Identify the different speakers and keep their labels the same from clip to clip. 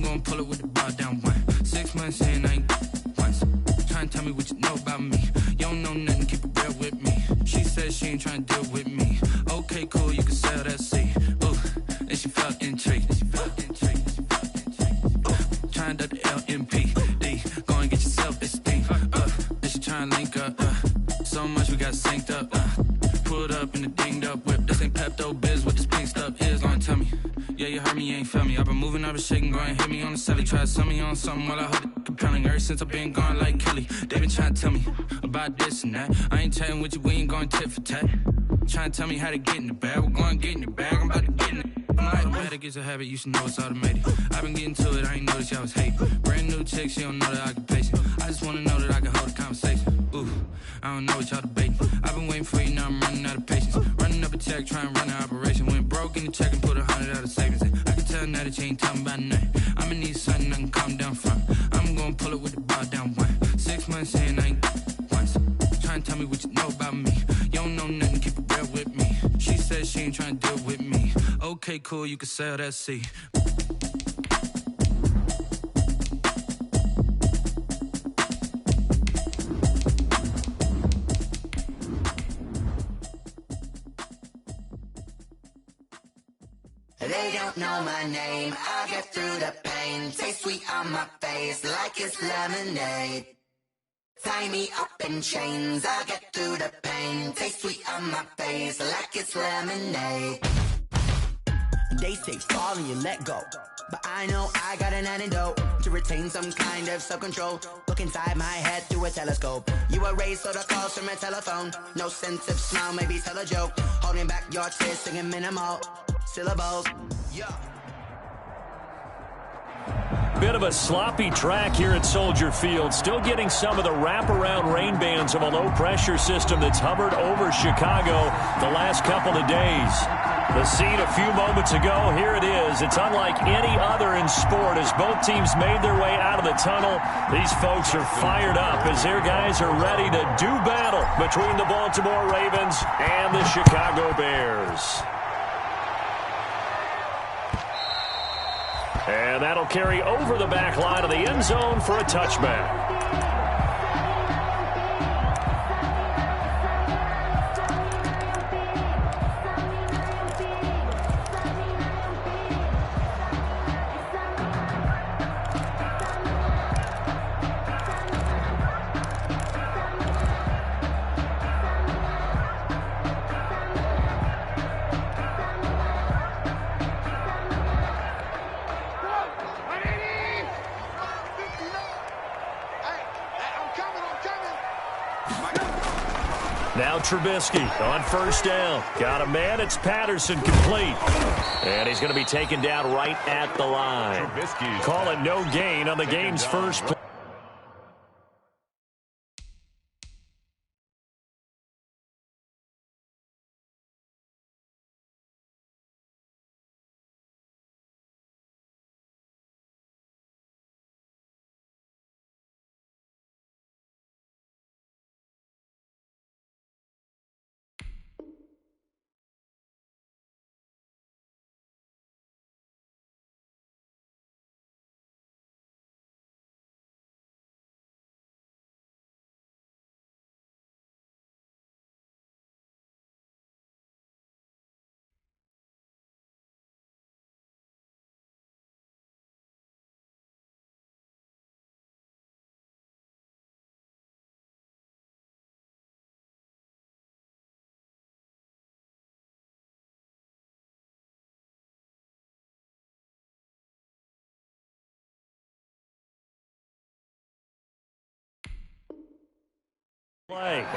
Speaker 1: I'm gonna pull it with the bar down one. 6 months in, I ain't once. Trying to tell me what you know about me. You don't know nothing, keep it real with me. She said she ain't trying to deal with me. Okay, cool, you can sell that seat. Ooh, and she felt intrigued. Trying to the LMPD. Go and get your self-esteem. And she trying to link up. So much we got synced up. Pulled up in the dinged up whip. This ain't Pepto-Biz, what this pink stuff is. Gonna tell me. Yeah, you heard me, you ain't felt me. I've been moving, I've been shaking, go and hit me on the celly. Try to sell me on something while I hold it compelling. Ever since I've been gone like Kelly, they been trying to tell me about this and that. I ain't chatting with you, we ain't going tit for tat. Trying to tell me how to get in the bag. We're going to get in the bag, I'm about to get in it. I'm automatic, it's a habit, you should know it's automated. I've been getting to it, I ain't noticed y'all was hating. Brand new chick, she don't know the occupation. I just wanna know that I can hold a conversation. Ooh, I don't know what y'all debating. I've been waiting for you, now I'm running out of patience. Running up a check, trying to run an operation. Went broke in the check and put 100 out of savings in. I can tell now that you ain't talking about nothing. I'ma need something I can calm down from. I'm gonna pull it with the bar down one. 6 months in, I ain't once. Trying to tell me what you know about me. You don't know nothing, keep it real with me. She said she ain't trying to deal with me. Okay, cool, you can sell that seat.
Speaker 2: They don't know my name, I get through the pain. Taste sweet on my face like it's lemonade. Tie me up in chains, I get through the pain. Taste sweet on my face like it's lemonade. They say fall and you let go, but I know I got an antidote to retain some kind of self-control. Look inside my head through a telescope. You erase all the calls from a telephone. No sense of smile, maybe tell a joke. Holding back your tears, singing minimal syllables. Yeah.
Speaker 3: Bit of a sloppy track here at Soldier Field. Still getting some of the wraparound rain bands of a low-pressure system that's hovered over Chicago the last couple of days. The scene a few moments ago, here it is. It's unlike any other in sport as both teams made their way out of the tunnel. These folks are fired up as their guys are ready to do battle between the Baltimore Ravens and the Chicago Bears. And that'll carry over the back line of the end zone for a touchback. Now Trubisky on first down. Got a man. It's Patterson complete. And he's going to be taken down right at the line. Call it no gain on the game's first play.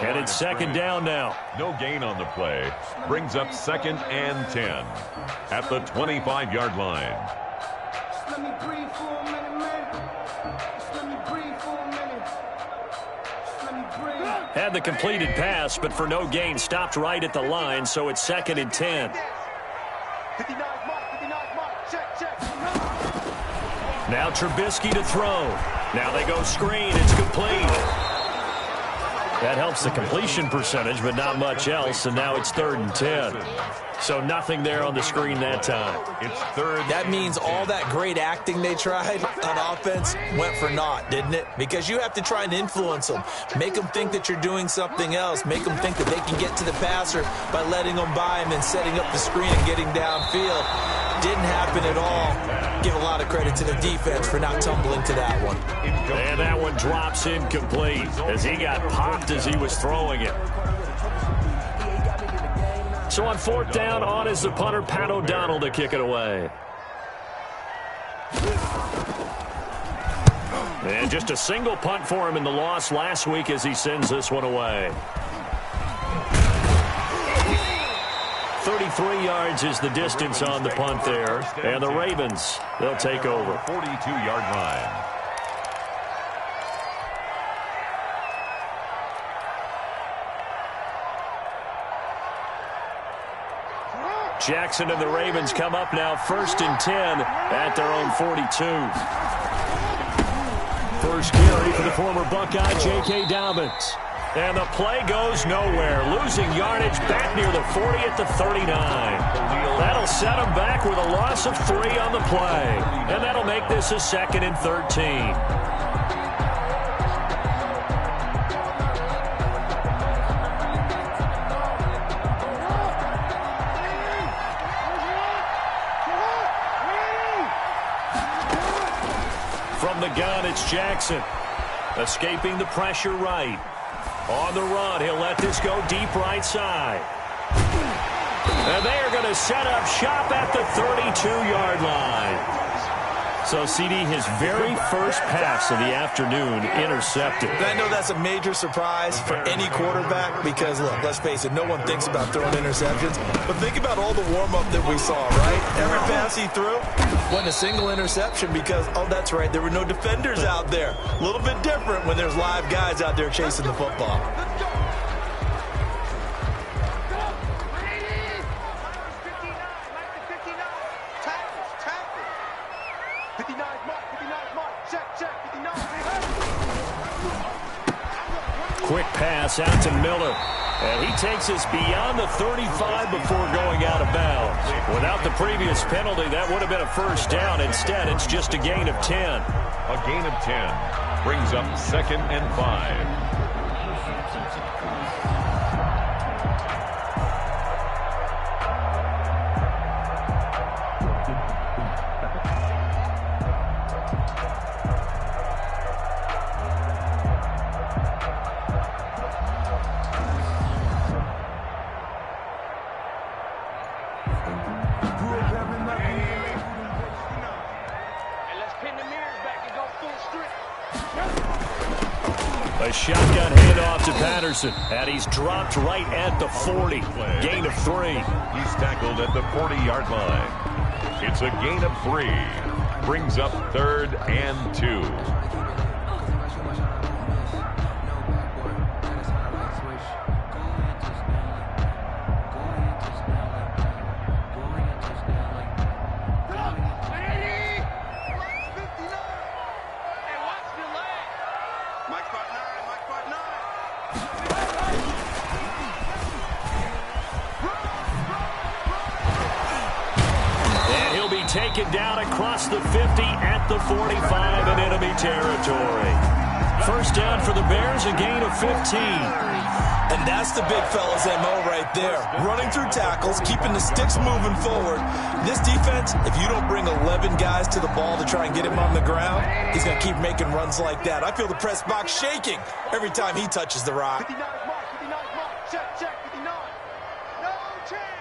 Speaker 3: And it's second down now.
Speaker 4: No gain on the play. Brings up 2nd and 10 at the 25-yard line.
Speaker 5: Just let me breathe for a minute, man. Just let me breathe for a minute. Just let me breathe.
Speaker 3: Had the completed pass, but for no gain, stopped right at the line, so it's 2nd and 10.
Speaker 5: 59 mark, check.
Speaker 3: Now Trubisky to throw. Now they go screen. It's complete. That helps the completion percentage, but not much else, and now it's 3rd and 10. So nothing there on the screen that time.
Speaker 4: It's 3rd.
Speaker 6: That means all that great acting they tried on offense went for naught, didn't it? Because you have to try and influence them. Make them think that you're doing something else. Make them think that they can get to the passer by letting them by him and setting up the screen and getting downfield. Didn't happen at all. Give a lot of credit to the defense for not tumbling to that one.
Speaker 3: And that one drops incomplete as he got popped as he was throwing it. So on 4th down, on is the punter, Pat O'Donnell, to kick it away. And just a single punt for him in the loss last week as he sends this one away. 33 yards is the distance on the punt there. And the Ravens, they'll take over.
Speaker 4: 42-yard line.
Speaker 3: Jackson and the Ravens come up now 1st and 10 at their own 42. First carry for the former Buckeye, J.K. Dobbins. And the play goes nowhere. Losing yardage back near the 40 at the 39. That'll set him back with a loss of 3 on the play. And that'll make this a 2nd and 13. From the gun, it's Jackson. Escaping the pressure right. On the run, he'll let this go deep right side. And they are going to set up shop at the 32-yard line. So, CD, his very first pass of the afternoon intercepted.
Speaker 6: And I know that's a major surprise for any quarterback because, look, let's face it, no one thinks about throwing interceptions. But think about all the warm-up that we saw, right? Every pass he threw wasn't a single interception because, oh, that's right, there were no defenders out there. A little bit different when there's live guys out there chasing the football.
Speaker 3: Quick pass out to Miller. And he takes us beyond the 35 before going out of bounds. Without the previous penalty, that would have been a first down. Instead, it's just a gain of 10.
Speaker 4: A gain of 10 brings up 2nd and 5.
Speaker 3: A shotgun handoff to Patterson, and he's dropped right at the 40. Gain of 3.
Speaker 4: He's tackled at the 40-yard line. It's a gain of 3. Brings up 3rd and 2.
Speaker 3: Taken down across the 50 at the 45 in enemy territory. First down for the Bears, a gain of 15.
Speaker 6: And that's the big fella's MO right there. Running through tackles, keeping the sticks moving forward. This defense, if you don't bring 11 guys to the ball to try and get him on the ground, he's going to keep making runs like that. I feel the press box shaking every time he touches the rock.
Speaker 5: 59 mark, check, 59. No chance.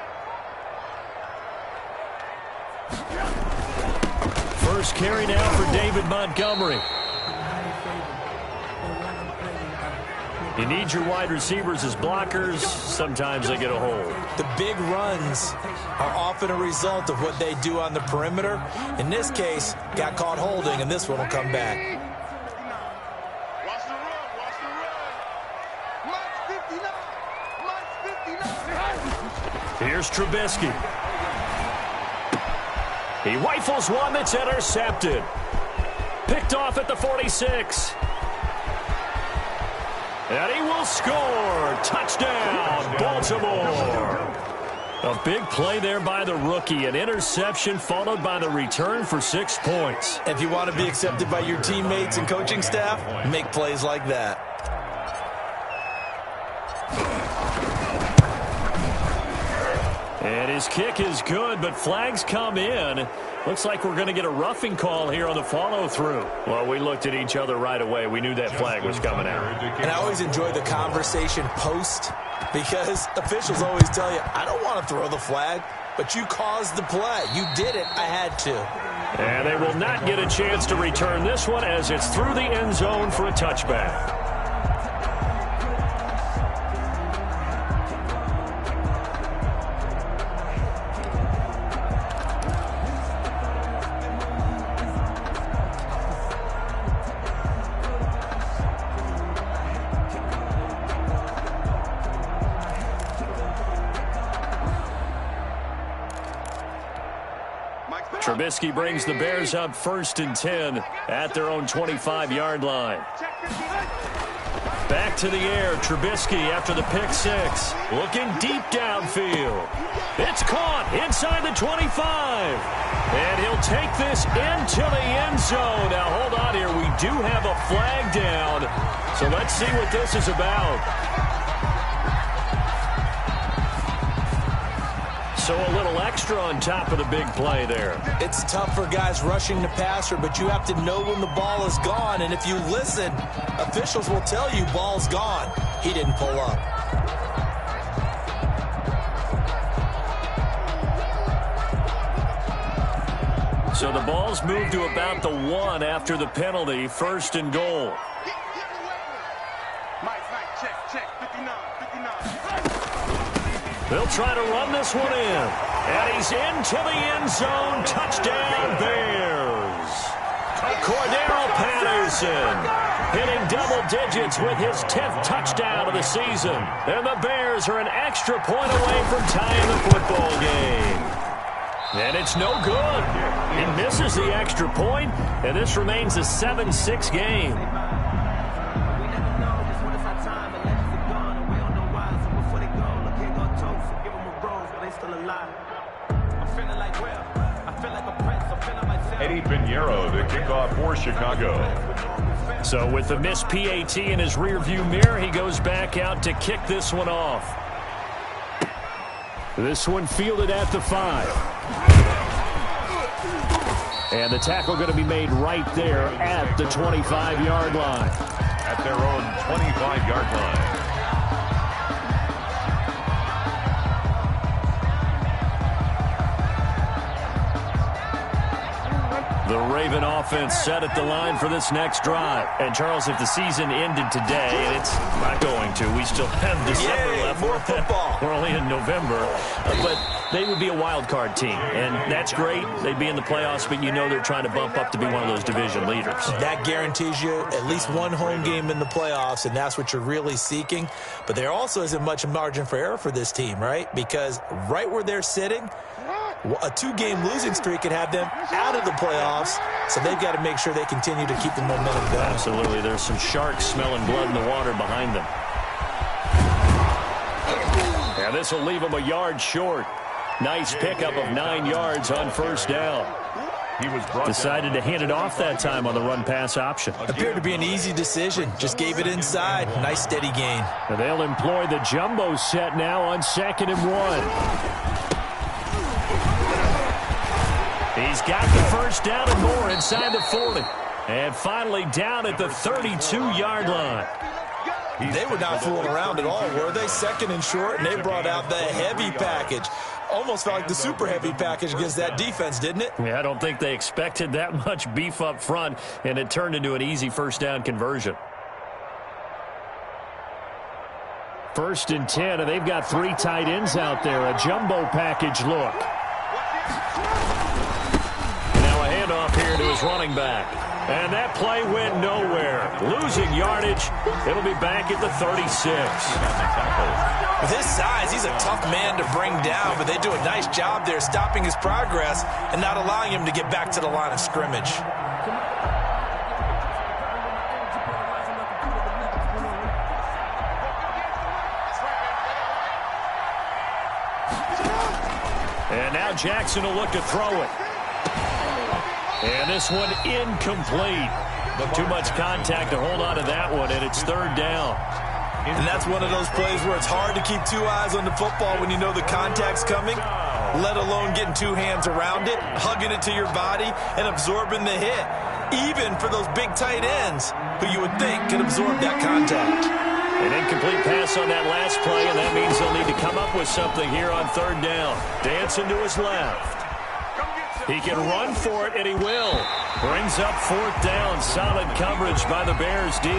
Speaker 3: First carry now for David Montgomery. You need your wide receivers as blockers. Sometimes they get a hold.
Speaker 6: The big runs are often a result of what they do on the perimeter. In this case, got caught holding, and this one will come back.
Speaker 5: Watch the run. Mark 59.
Speaker 3: Here's Trubisky. He rifles one that's intercepted. Picked off at the 46. And he will score. Touchdown, Baltimore. A big play there by the rookie. An interception followed by the return for 6 points.
Speaker 6: If you want to be accepted by your teammates and coaching staff, make plays like that.
Speaker 3: And his kick is good, but flags come in. Looks like we're going to get a roughing call here on the follow-through. Well, we looked at each other right away. We knew that flag was coming out.
Speaker 6: And I always enjoy the conversation post because officials always tell you, I don't want to throw the flag, but you caused the play. You did it. I had to.
Speaker 3: And they will not get a chance to return this one as it's through the end zone for a touchback. Trubisky brings the Bears up 1st and 10 at their own 25-yard line. Back to the air, Trubisky after the pick 6. Looking deep downfield. It's caught inside the 25. And he'll take this into the end zone. Now, hold on here. We do have a flag down. So let's see what this is about. So a little extra on top of the big play there.
Speaker 6: It's tough for guys rushing the passer, but you have to know when the ball is gone. And if you listen, officials will tell you ball's gone. He didn't pull up.
Speaker 3: So the ball's moved to about the 1 after the penalty. 1st and goal. They'll try to run this one in. And he's into the end zone. Touchdown, Bears. Cordero Patterson hitting double digits with his 10th touchdown of the season. And the Bears are an extra point away from tying the football game. And it's no good. He misses the extra point, and this remains a 7-6 game.
Speaker 4: Eddie Pinheiro, the kickoff for Chicago.
Speaker 3: So with the missed PAT in his rearview mirror, he goes back out to kick this one off. This one fielded at the 5. And the tackle going to be made right there at the 25-yard line.
Speaker 4: At their own 25-yard line.
Speaker 3: The Raven offense set at the line for this next drive. And, Charles, if the season ended today, and it's not going to, we still have December left.
Speaker 6: More football.
Speaker 3: We're only in November. But they would be a wild card team, and that's great. They'd be in the playoffs, but you know they're trying to bump up to be one of those division leaders.
Speaker 6: That guarantees you at least one home game in the playoffs, and that's what you're really seeking. But there also isn't much margin for error for this team, right? Because right where they're sitting, a 2-game losing streak could have them out of the playoffs, so they've got to make sure they continue to keep the momentum going.
Speaker 3: Absolutely. There's some sharks smelling blood in the water behind them. And this will leave them a yard short. Nice pickup of 9 yards on 1st down.
Speaker 4: He was
Speaker 3: decided to hand it off that time on the run-pass option.
Speaker 6: Appeared to be an easy decision. Just gave it inside. Nice steady gain.
Speaker 3: And they'll employ the jumbo set now on 2nd and 1. He's got the 1st down and more inside the 40. And finally down at the 32-yard line.
Speaker 6: They were not fooling around at all, were they? 2nd and short, and they brought out the heavy package. Almost felt like the super heavy package against that defense, didn't it?
Speaker 3: Yeah, I don't think they expected that much beef up front, and it turned into an easy 1st down conversion. 1st and 10, and they've got 3 tight ends out there. A jumbo package look. Off here to his running back. And that play went nowhere. Losing yardage. It'll be back at the 36.
Speaker 6: With his size, he's a tough man to bring down, but they do a nice job there stopping his progress and not allowing him to get back to the line of scrimmage.
Speaker 3: Now Jackson will look to throw it. And this one incomplete. Too much contact to hold on to that one, and it's third down.
Speaker 6: And that's one of those plays where it's hard to keep two eyes on the football when you know the contact's coming, let alone getting two hands around it, hugging it to your body, and absorbing the hit, even for those big tight ends who you would think could absorb that contact.
Speaker 3: An incomplete pass on that last play, and that means they'll need to come up with something here on third down. Dancing to his left. He can run for it, and he will. Brings up fourth down. Solid coverage by the Bears D.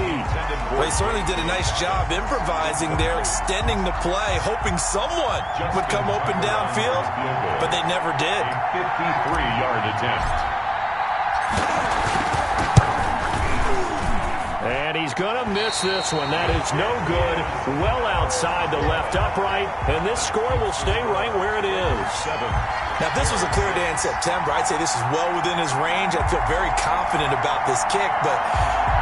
Speaker 6: Well, he certainly did a nice job improvising there, extending the play, hoping someone would come open downfield, but they never did.
Speaker 4: 53-yard attempt.
Speaker 3: And he's going to miss this one. That is no good. Well outside the left upright. And this score will stay right where it is.
Speaker 6: Now, if this was a clear day in September, I'd say this is well within his range. I feel very confident about this kick, but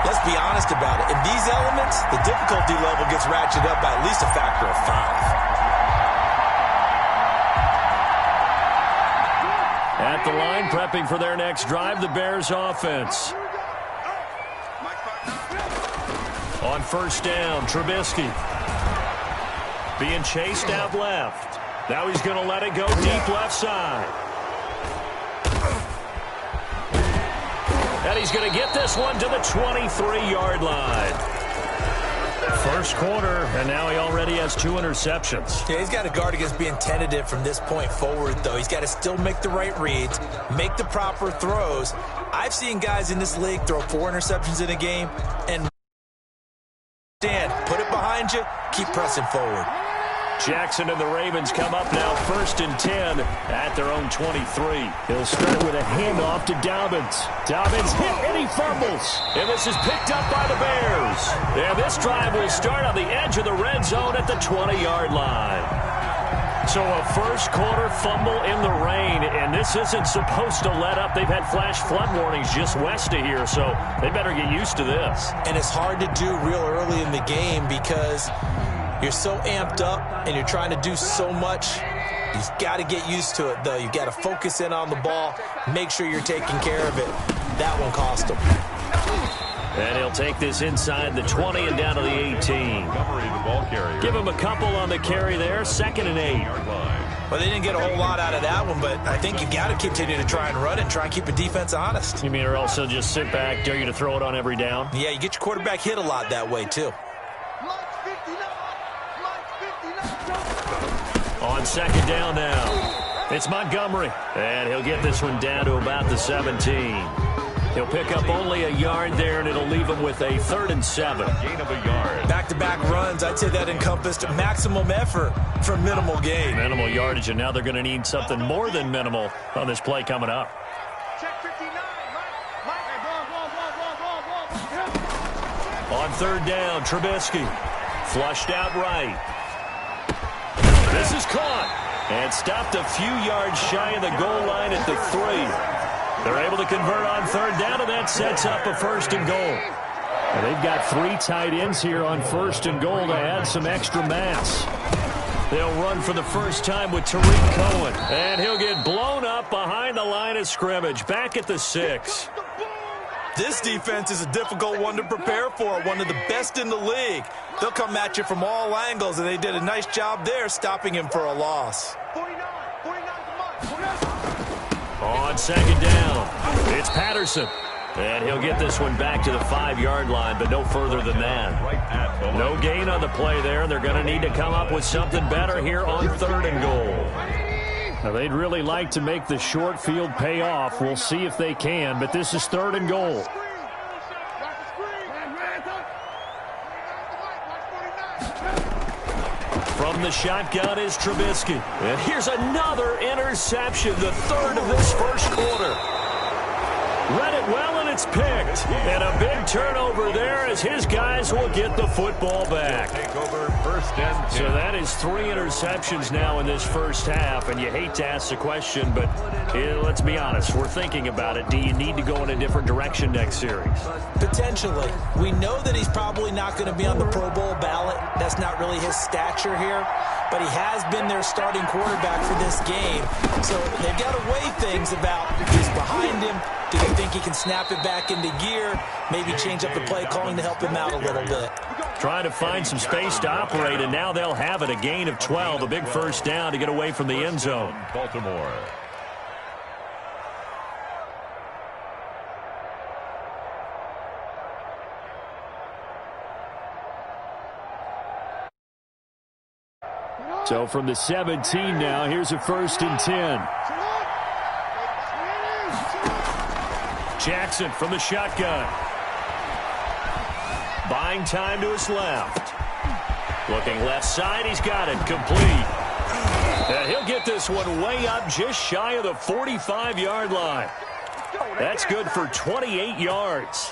Speaker 6: let's be honest about it. In these elements, the difficulty level gets ratcheted up by at least a factor of 5.
Speaker 3: At the line, prepping for their next drive, the Bears offense. On first down, Trubisky being chased out left. Now he's going to let it go deep left side. And he's going to get this one to the 23-yard line. First quarter, and now he already has 2 interceptions.
Speaker 6: Yeah, he's got to guard against being tentative from this point forward, though. He's got to still make the right reads, make the proper throws. I've seen guys in this league throw 4 interceptions in a game and put it behind you, keep pressing forward.
Speaker 3: Jackson and the Ravens come up now first and 10 at their own 23. He'll start with a handoff to Dobbins. Dobbins hit and he fumbles. And this is picked up by the Bears. And this drive will start on the edge of the red zone at the 20-yard line. So a first quarter fumble in the rain, and this isn't supposed to let up. They've had flash flood warnings just west of here, so they better get used to this.
Speaker 6: And it's hard to do real early in the game because you're so amped up and you're trying to do so much. You've got to get used to it, though. You've got to focus in on the ball, make sure you're taking care of it. That one cost him.
Speaker 3: And he'll take this inside the 20 and down to the 18. Give him a couple on the carry there, 2nd and 8.
Speaker 6: Well, they didn't get a whole lot out of that one, but I think you've got to continue to try and run it and try and keep the defense honest.
Speaker 3: You mean or also just sit back, dare you to throw it on every down?
Speaker 6: Yeah, you get your quarterback hit a lot that way, too.
Speaker 3: On second down now, it's Montgomery. And he'll get this one down to about the 17. He'll pick up only a yard there, and it'll leave him with a 3rd and 7.
Speaker 4: Gain of a yard.
Speaker 6: Back-to-back runs, I'd say that encompassed maximum effort for minimal gain.
Speaker 3: Minimal yardage, and now they're going to need something more than minimal on this play coming up. On third down, Trubisky. Flushed out right. This is caught. And stopped a few yards shy of the goal line at the 3. They're able to convert on third down, and that sets up a 1st and goal. And they've got 3 tight ends here on 1st and goal to add some extra mass. They'll run for the first time with Tariq Cohen. And he'll get blown up behind the line of scrimmage, back at the 6.
Speaker 6: This defense is a difficult one to prepare for, one of the best in the league. They'll come at you from all angles, and they did a nice job there stopping him for a loss.
Speaker 3: On second down, it's Patterson. And he'll get this one back to the 5-yard line, but no further than that. No gain on the play there. They're going to need to come up with something better here on 3rd and goal. Now, they'd really like to make the short field pay off. We'll see if they can, but this is 3rd and goal. From the shotgun is Trubisky. And here's another interception, the 3rd of this first quarter. Read it well and it's picked. And a big turnover there as his guys will get the football back.
Speaker 4: Take over first and 10.
Speaker 3: So that is 3 interceptions now in this first half. And you hate to ask the question, but let's be honest. We're thinking about it. Do you need to go in a different direction next series?
Speaker 6: Potentially. We know that he's probably not going to be on the Pro Bowl ballot. That's not really his stature here. But he has been their starting quarterback for this game. So they've got to weigh things about who's behind him. Do they think he can snap it back into gear? Maybe change up the play calling to help him out a little bit.
Speaker 3: Trying to find some space to operate, and now they'll have it. A gain of 12, a big first down to get away from the end zone.
Speaker 4: Baltimore.
Speaker 3: So from the 17 now, here's a 1st and 10. Jackson from the shotgun. Buying time to his left. Looking left side, he's got it. Complete. And he'll get this one way up just shy of the 45-yard line. That's good for 28 yards.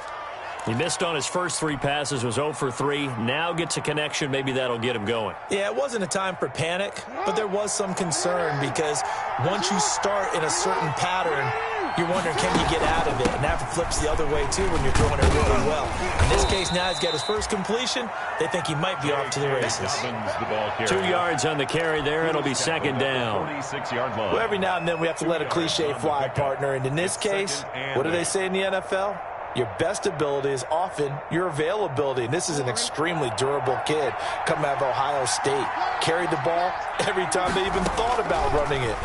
Speaker 3: He missed on his first 3 passes, was 0 for 3. Now gets a connection. Maybe that'll get him going.
Speaker 6: Yeah, it wasn't a time for panic, but there was some concern because once you start in a certain pattern, you're wondering, can you get out of it? And that flips the other way, too, when you're throwing it really well. In this case, now he's got his first completion. They think he might be off to the races.
Speaker 3: 2 yards on the carry there. It'll be 2nd down.
Speaker 4: 46-yard line.
Speaker 6: Well, every now and then we have to let a cliche fly, partner. And in this case, what do they say in the NFL? Your best ability is often your availability. And this is an extremely durable kid coming out of Ohio State. Carried the ball every time they even thought about running it.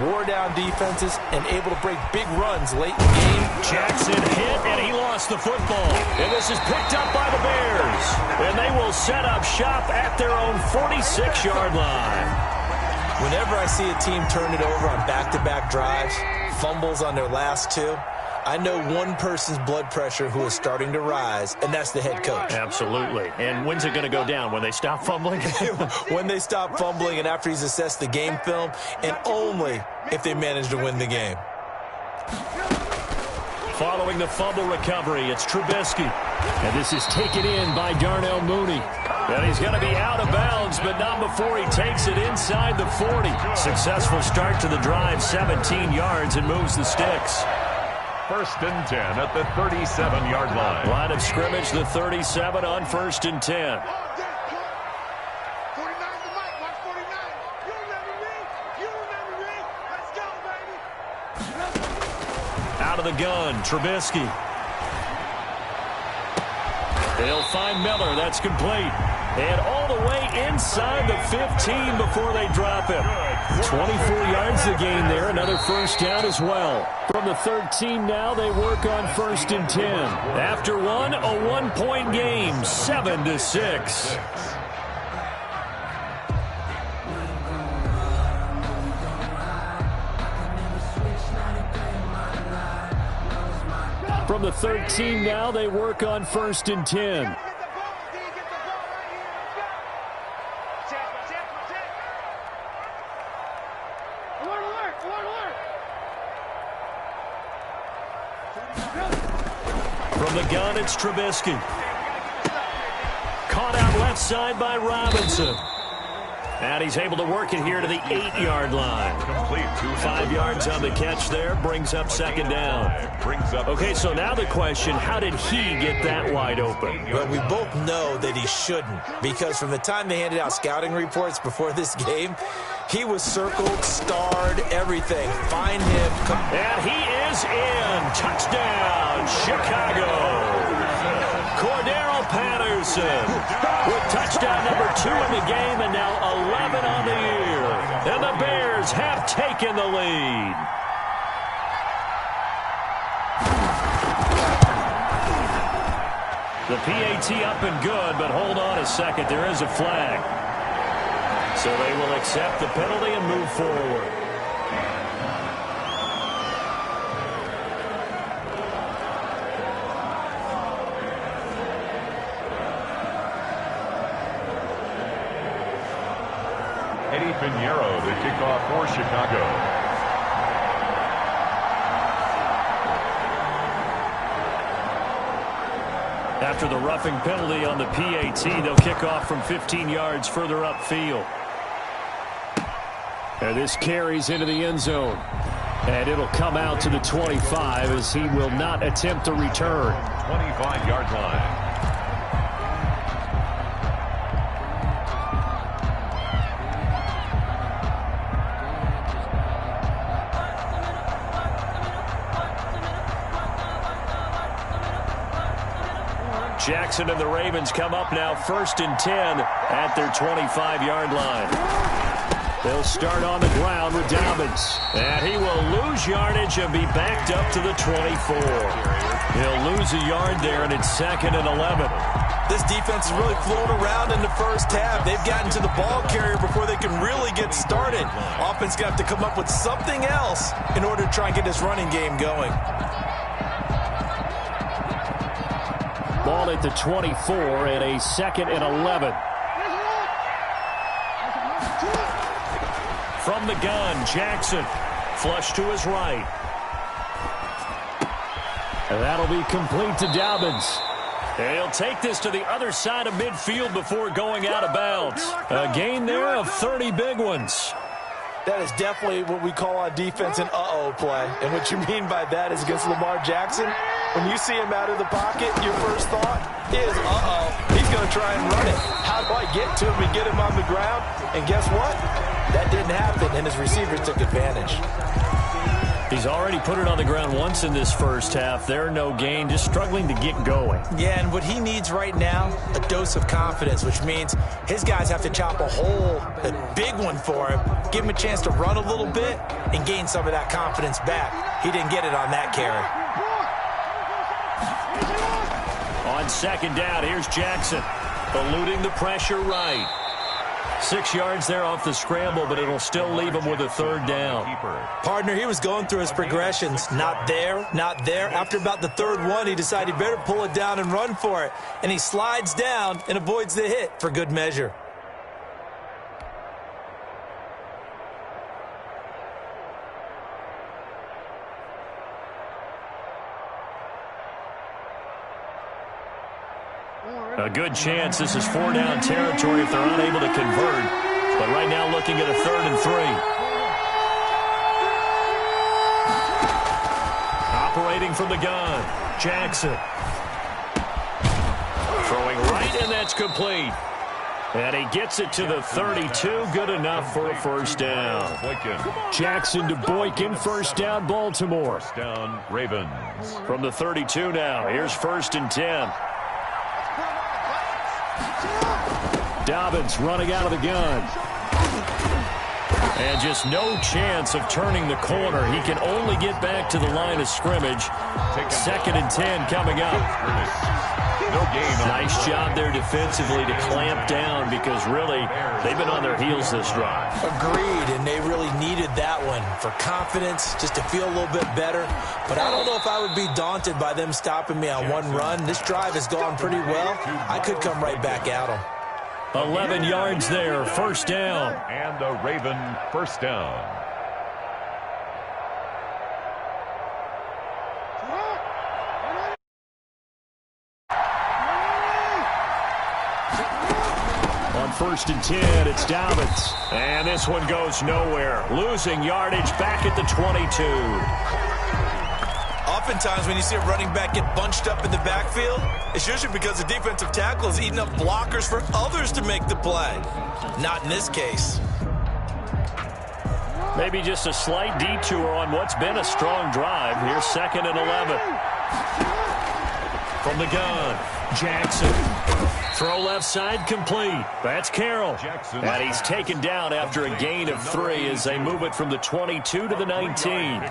Speaker 6: Wore down defenses and able to break big runs late in the game.
Speaker 3: Jackson hit, and he lost the football. And this is picked up by the Bears. And they will set up shop at their own 46-yard line.
Speaker 6: Whenever I see a team turn it over on back-to-back drives, fumbles on their last 2, I know one person's blood pressure who is starting to rise, and that's the head coach.
Speaker 3: Absolutely. And when's it going to go down? When they stop fumbling?
Speaker 6: When they stop fumbling and after he's assessed the game film, and only if they manage to win the game.
Speaker 3: Following the fumble recovery, it's Trubisky. And this is taken in by Darnell Mooney. And he's going to be out of bounds, but not before he takes it inside the 40. Successful start to the drive, 17 yards, and moves the sticks.
Speaker 4: 1st and 10 at the 37-yard line.
Speaker 3: Line of scrimmage, the 37 on 1st and 10. Out of the gun, Trubisky. They'll find Miller. That's complete. And all the way inside the 15 before they drop him. 24 yards to gain there. Another first down as well. From the 13 now, they work on 1st and 10. After one, a 1-point game, 7-6. From the 13 now, they work on 1st and 10. From the gun, it's Trubisky. Caught out left side by Robinson. And he's able to work it here to the 8-yard line.
Speaker 4: Complete.
Speaker 3: 5 yards on the catch there. Brings up 2nd down. Okay, so now the question, how did he get that wide open?
Speaker 6: Well, we both know that he shouldn't, because from the time they handed out scouting reports before this game, he was circled, starred, everything. Find him.
Speaker 3: And he is in. Touchdown, Chicago. Cordero Patterson with touchdown number 2 in the game, and now 11 on the year. And the Bears have taken the lead. The PAT up and good, but hold on a second. There is a flag. So they will accept the penalty and move forward.
Speaker 4: Eddie Pinheiro to kick off for Chicago.
Speaker 3: After the roughing penalty on the PAT, they'll kick off from 15 yards further upfield. And this carries into the end zone. And it'll come out to the 25 as he will not attempt to return.
Speaker 4: 25-yard line.
Speaker 3: Jackson and the Ravens come up now 1st and 10 at their 25-yard line. They'll start on the ground with Dobbins. And he will lose yardage and be backed up to the 24. He'll lose a yard there, and it's 2nd and 11.
Speaker 6: This defense is really flown around in the first half. They've gotten to the ball carrier before they can really get started. Offense going to have to come up with something else in order to try and get this running game going.
Speaker 3: Ball at the 24 and a 2nd and 11. From the gun, Jackson. Flush to his right. And that'll be complete to Dobbins. And he'll take this to the other side of midfield before going out of bounds. A gain there of 30 big ones.
Speaker 6: That is definitely what we call on defense an uh-oh play. And what you mean by that is against Lamar Jackson, when you see him out of the pocket, your first thought is, uh-oh, he's going to try and run it. How do I get to him and get him on the ground? And guess what? That didn't happen, and his receiver took advantage.
Speaker 3: He's already put it on the ground once in this first half. There, no gain, just struggling to get going.
Speaker 6: Yeah, and what he needs right now, a dose of confidence, which means his guys have to chop a hole, a big one for him, give him a chance to run a little bit, and gain some of that confidence back. He didn't get it on that carry.
Speaker 3: On 2nd down, here's Jackson, eluding the pressure right. 6 yards there off the scramble, but it'll still leave him with a 3rd down.
Speaker 6: Partner, he was going through his progressions. Not there, not there. After about the 3rd one, he decided he better pull it down and run for it. And he slides down and avoids the hit for good measure.
Speaker 3: A good chance this is 4-down territory if they're unable to convert. But right now looking at a 3rd and 3. Operating from the gun, Jackson. Throwing right, and that's complete. And he gets it to the 32. Good enough for a 1st down. Jackson to Boykin, 1st down, Baltimore.
Speaker 4: 1st down, Ravens.
Speaker 3: From the 32 now, here's 1st and 10. Dobbins running out of the gun. And just no chance of turning the corner. He can only get back to the line of scrimmage. 2nd and 10 coming up.
Speaker 4: No gain.
Speaker 3: Nice job there defensively to clamp down because really they've been on their heels this drive.
Speaker 6: Agreed, and they really needed that one for confidence, just to feel a little bit better. But I don't know if I would be daunted by them stopping me on one run. This drive has gone pretty well. I could come right back at them.
Speaker 3: 11 yards there, 1st down.
Speaker 4: And a Raven 1st down.
Speaker 3: On 1st and 10, it's Dobbins. And this one goes nowhere. Losing yardage back at the 22.
Speaker 6: Oftentimes when you see a running back get bunched up in the backfield, it's usually because the defensive tackle is eating up blockers for others to make the play. Not in this case.
Speaker 3: Maybe just a slight detour on what's been a strong drive. Here's 2nd and 11. From the gun, Jackson. Throw left side complete. That's Carroll.
Speaker 4: Jackson.
Speaker 3: And he's taken down after a gain of 3 as they move it from the 22 to the 19.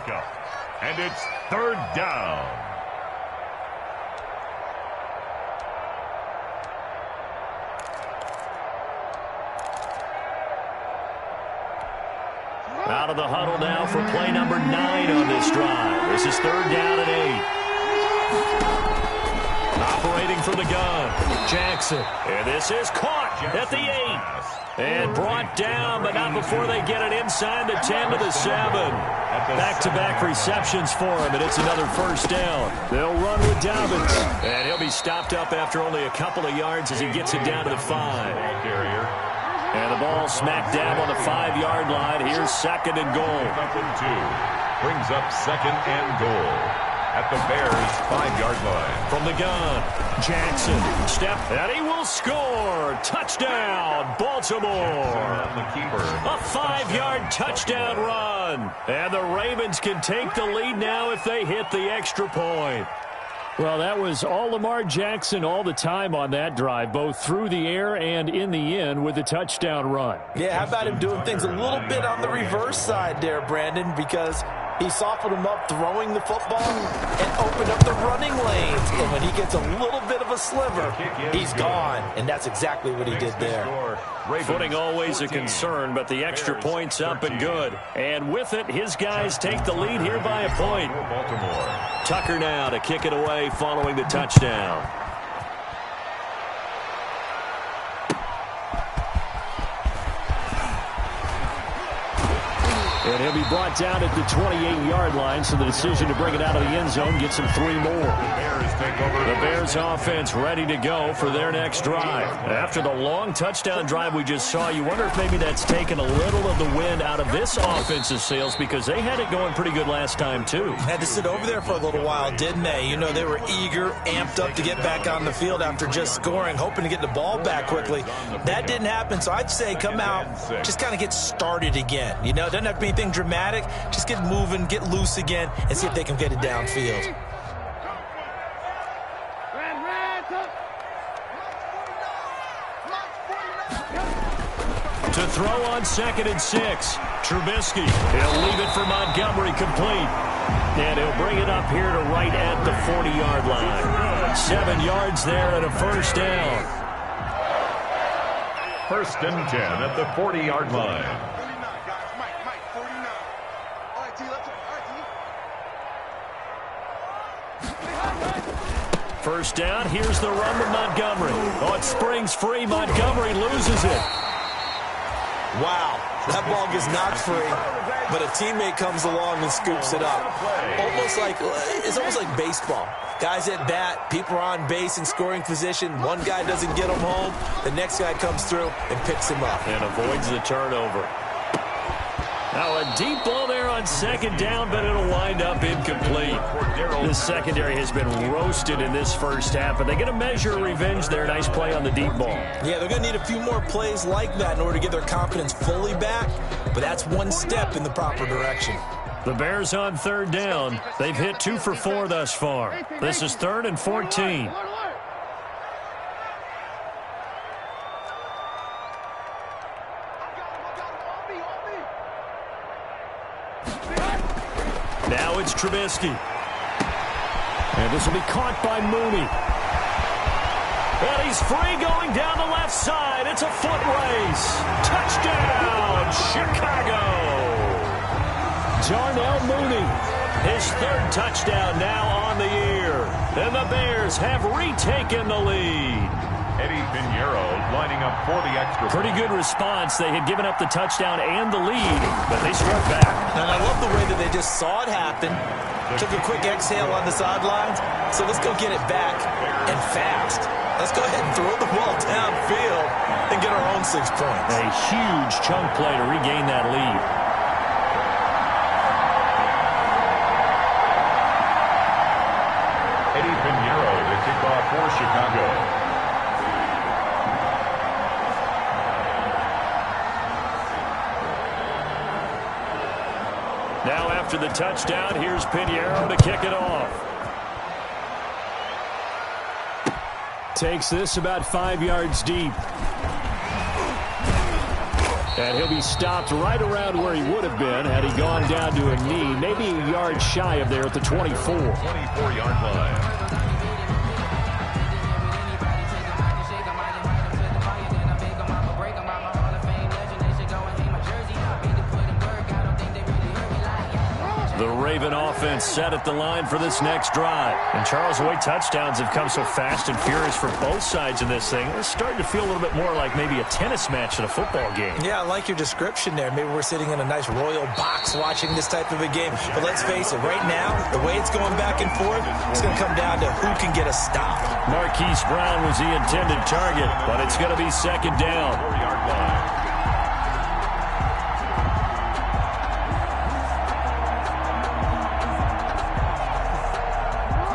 Speaker 4: And it's 3rd down.
Speaker 3: Out of the huddle now for play number 9 on this drive. This is 3rd down and 8. Operating looking for the gun. Jackson. And this is caught at the 8. And brought down, but not before they get it inside the 10 to the 7. Back-to-back receptions for him, and it's another first down. They'll run with Dobbins. And he'll be stopped up after only a couple of yards as he gets it down to the 5. And the ball smacked down on the 5-yard line. Here's second and goal.
Speaker 4: Brings up second and goal at the Bears' 5-yard line.
Speaker 3: From the gun, Jackson. Step, and he will score. Touchdown, Baltimore. A 5-yard touchdown run. And the Ravens can take the lead now if they hit the extra point. Well, that was all Lamar Jackson all the time on that drive, both through the air and in the end with the touchdown run.
Speaker 6: Yeah, how about him doing things a little bit on the reverse side there, Brandon, because he softened him up throwing the football and opened up the running lanes. And when he gets a little bit of a sliver, he's gone. And that's exactly what he did there.
Speaker 3: Footing always a concern, but the extra point's up and good. And with it, his guys take the lead here by a point. Tucker now to kick it away following the touchdown. And he'll be brought down at the 28-yard line, so the decision to bring it out of the end zone gets him 3 more. The Bears offense ready to go for their next drive. After the long touchdown drive we just saw, you wonder if maybe that's taken a little of the wind out of this offense's sails because they had it going pretty good last time, too.
Speaker 6: Had to sit over there for a little while, didn't they? You know, they were eager, amped up to get back on the field after just scoring, hoping to get the ball back quickly. That didn't happen, so I'd say come out, just kind of get started again. You know, it doesn't have to be anything dramatic. Just get moving, get loose again, and see if they can get it downfield.
Speaker 3: To throw on 2nd and 6. Trubisky. He'll leave it for Montgomery complete. And he'll bring it up here to right at the 40-yard line. 7 yards there and a first down.
Speaker 4: 1st and 10 at the 40-yard line.
Speaker 3: First down, here's the run with Montgomery. Oh, it springs free. Montgomery loses it.
Speaker 6: Wow, that ball gets knocked free, but a teammate comes along and scoops it up. It's almost like baseball. Guys at bat, people are on base in scoring position. One guy doesn't get him home. The next guy comes through and picks him up.
Speaker 3: And avoids the turnover. Now a deep ball there on 2nd down, but it'll wind up incomplete. The secondary has been roasted in this first half, but they get a measure of revenge there. Nice play on the deep ball. Yeah, they're going to need a few more plays like that in order to get their confidence fully back, but that's one step in the proper direction. The Bears on 3rd down. They've hit 2 for 4 thus far. This is 3rd and 14. Now it's Trubisky. And this will be caught by Mooney. And he's free going down the left side. It's a foot race. Touchdown, Chicago. Darnell Mooney, his 3rd touchdown now on the year. And the Bears have retaken the lead.
Speaker 4: Eddie Pinheiro lining up for the extra.
Speaker 3: Pretty good response. They had given up the touchdown and the lead, but they struck back.
Speaker 6: And I love the way that they just saw it happen, took a quick exhale on the sidelines. So let's go get it back and fast. Let's go ahead and throw the ball downfield and get our own 6 points.
Speaker 3: A huge chunk play to regain that lead.
Speaker 4: Eddie Pinheiro to kick off for Chicago.
Speaker 3: Now after the touchdown, here's Pinheiro to kick it off. Takes this about 5 yards deep. And he'll be stopped right around where he would have been had he gone down to a knee, maybe a yard shy of there at the 24.
Speaker 4: 24-yard line.
Speaker 3: The Raven offense set at the line for this next drive. And Charles, the way touchdowns have come so fast and furious for both sides of this thing, it's starting to feel a little bit more like maybe a tennis match in a football game.
Speaker 6: Yeah, I like your description there. Maybe we're sitting in a nice royal box watching this type of a game. But let's face it, right now, the way it's going back and forth, it's going to come down to who can get a stop.
Speaker 3: Marquise Brown was the intended target, but it's going to be second down.
Speaker 4: 4-yard line.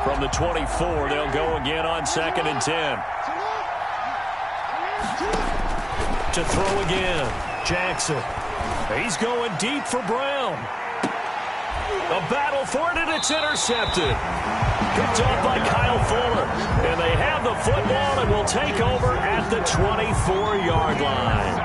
Speaker 3: From the 24, they'll go again on 2nd and 10. To throw again, Jackson. He's going deep for Brown. A battle for it, and it's intercepted. Picked off by Kyle Fuller. And they have the football and will take over at the 24-yard line.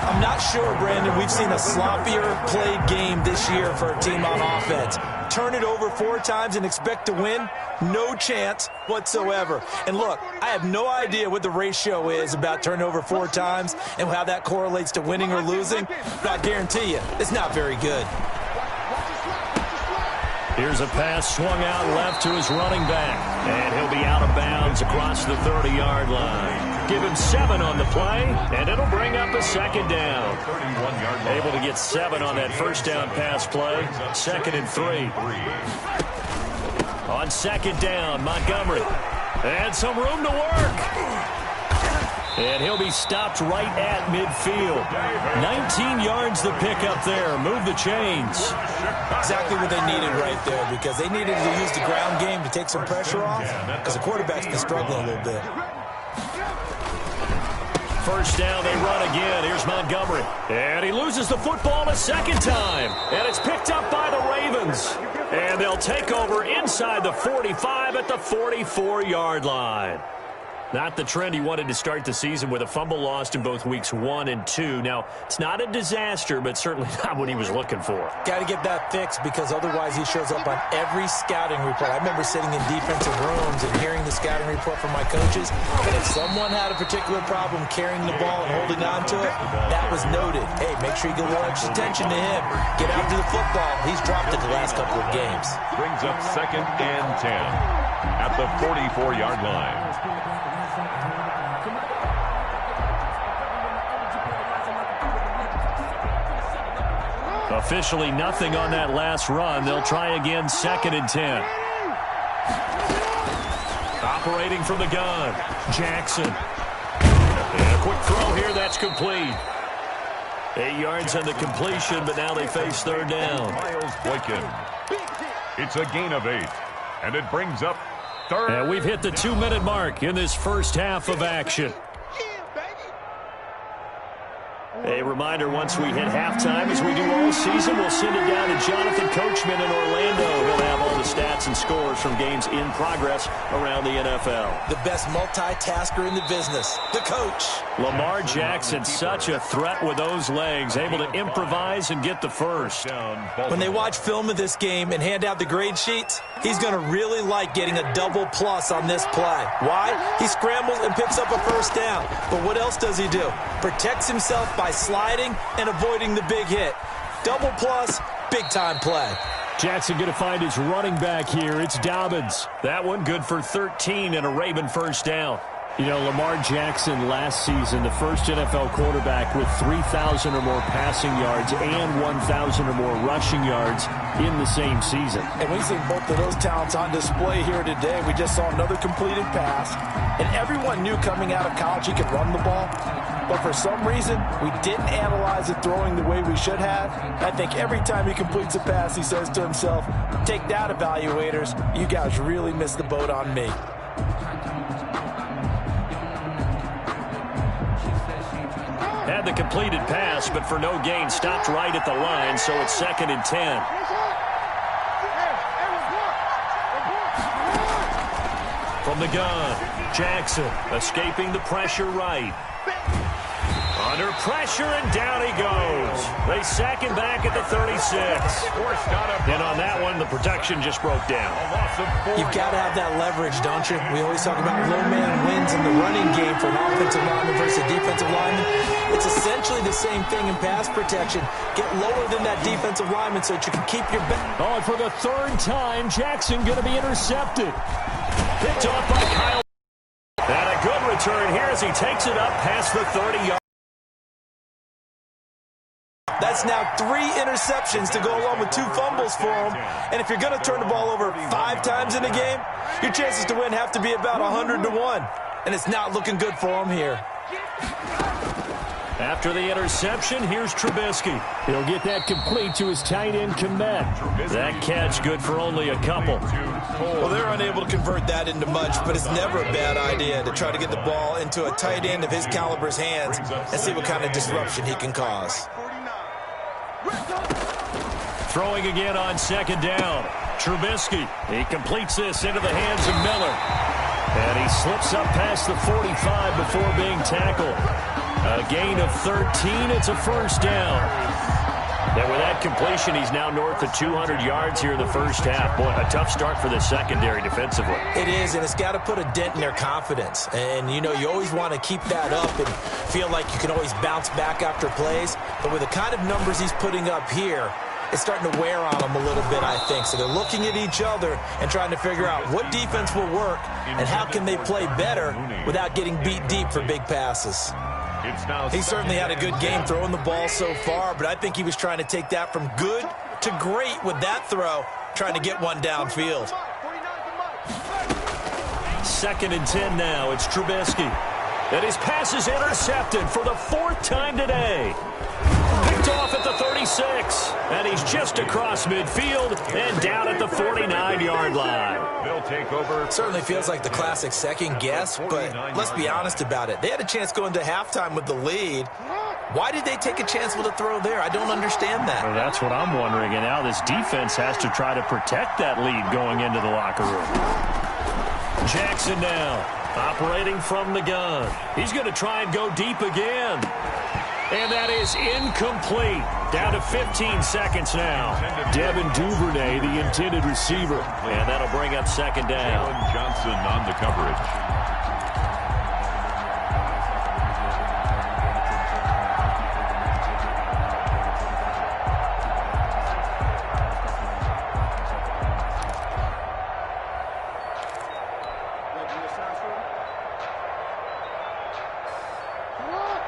Speaker 6: I'm not sure, Brandon, we've seen a sloppier played game this year for a team on offense. Turn it over 4 times and expect to win? No chance whatsoever. And look, I have no idea what the ratio is about turning over 4 times and how that correlates to winning or losing, but I guarantee you, it's not very good.
Speaker 3: Here's a pass swung out left to his running back. And he'll be out of bounds across the 30-yard line. Give him 7 on the play, and it'll bring up a second down.
Speaker 4: 31-yard line.
Speaker 3: Able to get 7 on that first down pass play. 2nd and 3. On 2nd down, Montgomery. And some room to work. And he'll be stopped right at midfield. 19 yards the pickup there. Move the chains.
Speaker 6: Exactly what they needed right there, because they needed to use the ground game to take some pressure off, because the quarterback's been struggling a little bit.
Speaker 3: First down, they run again. Here's Montgomery. And he loses the football a second time. And it's picked up by the Ravens. And they'll take over inside the 45 at the 44-yard line. Not the trend he wanted to start the season, with a fumble lost in both weeks 1 and 2. Now, it's not a disaster, but certainly not what he was looking for.
Speaker 6: Got to get that fixed, because otherwise he shows up on every scouting report. I remember sitting in defensive rooms and hearing the scouting report from my coaches, and if someone had a particular problem carrying the ball and holding on to it, that was noted. Hey, make sure you get a little extra attention to him. Get after the football. He's dropped it the last couple of games.
Speaker 4: Brings up 2nd and 10 at the 44-yard line.
Speaker 3: Officially nothing on that last run. They'll try again, 2nd and 10. Operating from the gun, Jackson. And a quick throw here, that's complete. 8 yards on the completion, but now they face 3rd down.
Speaker 4: Miles Boykin. It's a gain of 8, and it brings up 3rd.
Speaker 3: And we've hit the 2-minute mark in this first half of action. A reminder, once we hit halftime, as we do all season, we'll send it down to Jonathan Coachman in Orlando. He'll have all the stats and scores from games in progress around the NFL.
Speaker 6: The best multitasker in the business, the coach.
Speaker 3: Lamar Jackson, such a threat with those legs, able to improvise and get the first.
Speaker 6: When they watch film of this game and hand out the grade sheets, he's going to really like getting a double plus on this play. Why? He scrambles and picks up a first down. But what else does he do? Protects himself by sliding and avoiding the big hit. Double plus, big-time play.
Speaker 3: Jackson going to find his running back here. It's Dobbins. That one good for 13 and a Raven first down. You know, Lamar Jackson last season, the first NFL quarterback with 3,000 or more passing yards and 1,000 or more rushing yards in the same season.
Speaker 7: And we've seen both of those talents on display here today. We just saw another completed pass. And everyone knew coming out of college he could run the ball. But for some reason, we didn't analyze it throwing the way we should have. I think every time he completes a pass, he says to himself, take that, evaluators. You guys really missed the boat on me.
Speaker 3: Had the completed pass, but for no gain, stopped right at the line, so it's 2nd and 10. From the gun, Jackson escaping the pressure right. Under pressure, and down he goes. They sack him back at the 36. And on that one, the protection just broke down.
Speaker 6: You've got to have that leverage, don't you? We always talk about low man wins in the running game for an offensive lineman versus a defensive lineman. It's essentially the same thing in pass protection. Get lower than that defensive lineman so that you can keep your back.
Speaker 3: Oh, and for the third time, Jackson going to be intercepted. Picked off by Kyle. And a good return here as he takes it up past the 30-yard.
Speaker 6: That's now 3 interceptions to go along with 2 fumbles for him. And if you're going to turn the ball over 5 times in a game, your chances to win have to be about 100-1. And it's not looking good for him here.
Speaker 3: After the interception, here's Trubisky. He'll get that complete to his tight end, Komet. That catch good for only a couple.
Speaker 6: Well, they're unable to convert that into much, but it's never a bad idea to try to get the ball into a tight end of his caliber's hands and see what kind of disruption he can cause.
Speaker 3: Throwing again on second down. Trubisky. He completes this into the hands of Miller. And he slips up past the 45 before being tackled. A gain of 13. It's a first down. And with that completion, he's now north of 200 yards here in the first half. Boy, a tough start for the secondary defensively.
Speaker 6: It is, and it's got to put a dent in their confidence. And, you know, you always want to keep that up and feel like you can always bounce back after plays. But with the kind of numbers he's putting up here, it's starting to wear on them a little bit, I think. So they're looking at each other and trying to figure out what defense will work and how can they play better without getting beat deep for big passes. He certainly had a good game throwing the ball so far, but I think he was trying to take that from good to great with that throw, trying to get one downfield.
Speaker 3: 2nd and 10 now. It's Trubisky. And his pass is intercepted for the 4th time today. Picked off at the 36. And he's just across midfield and down at the 49-yard line.
Speaker 4: They'll take over.
Speaker 6: Certainly feels like the classic second guess, but let's be honest about it. They had a chance going to halftime with the lead. Why did they take a chance with a throw there? I don't understand that.
Speaker 3: Well, that's what I'm wondering. And now this defense has to try to protect that lead going into the locker room. Jackson now operating from the gun. He's going to try and go deep again. And that is incomplete. Down to 15 seconds now. Devin Duvernay, the intended receiver. And that'll bring up second down.
Speaker 4: Alan Johnson on the coverage.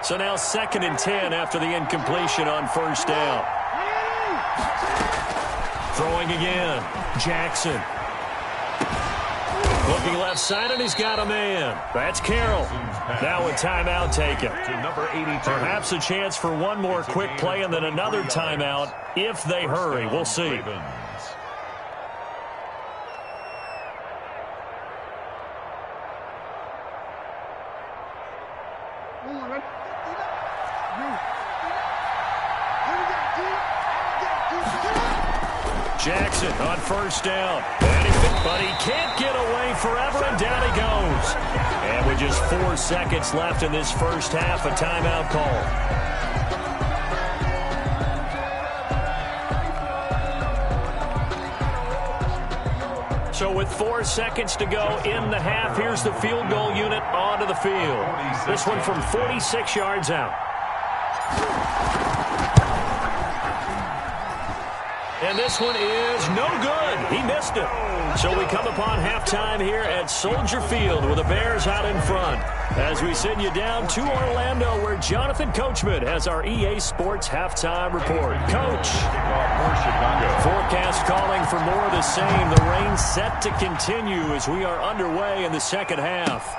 Speaker 3: So now 2nd and 10 after the incompletion on first down. Throwing again. Jackson. Looking left side, and he's got a man. That's Carroll. Now a timeout taken.
Speaker 4: To number 82.
Speaker 3: Perhaps a chance for one more quick play and then another timeout if they hurry. We'll see. Jackson on first down. But he can't get away forever, and down he goes. And with just 4 seconds left in this first half, a timeout call. So with 4 seconds to go in the half, here's the field goal unit onto the field. This one from 46 yards out. And this one is no good. He missed it. So we come upon halftime here at Soldier Field with the Bears out in front. As we send you down to Orlando, where Jonathan Coachman has our EA Sports halftime report. Coach. Forecast calling for more of the same. The rain set to continue as we are underway in the second half.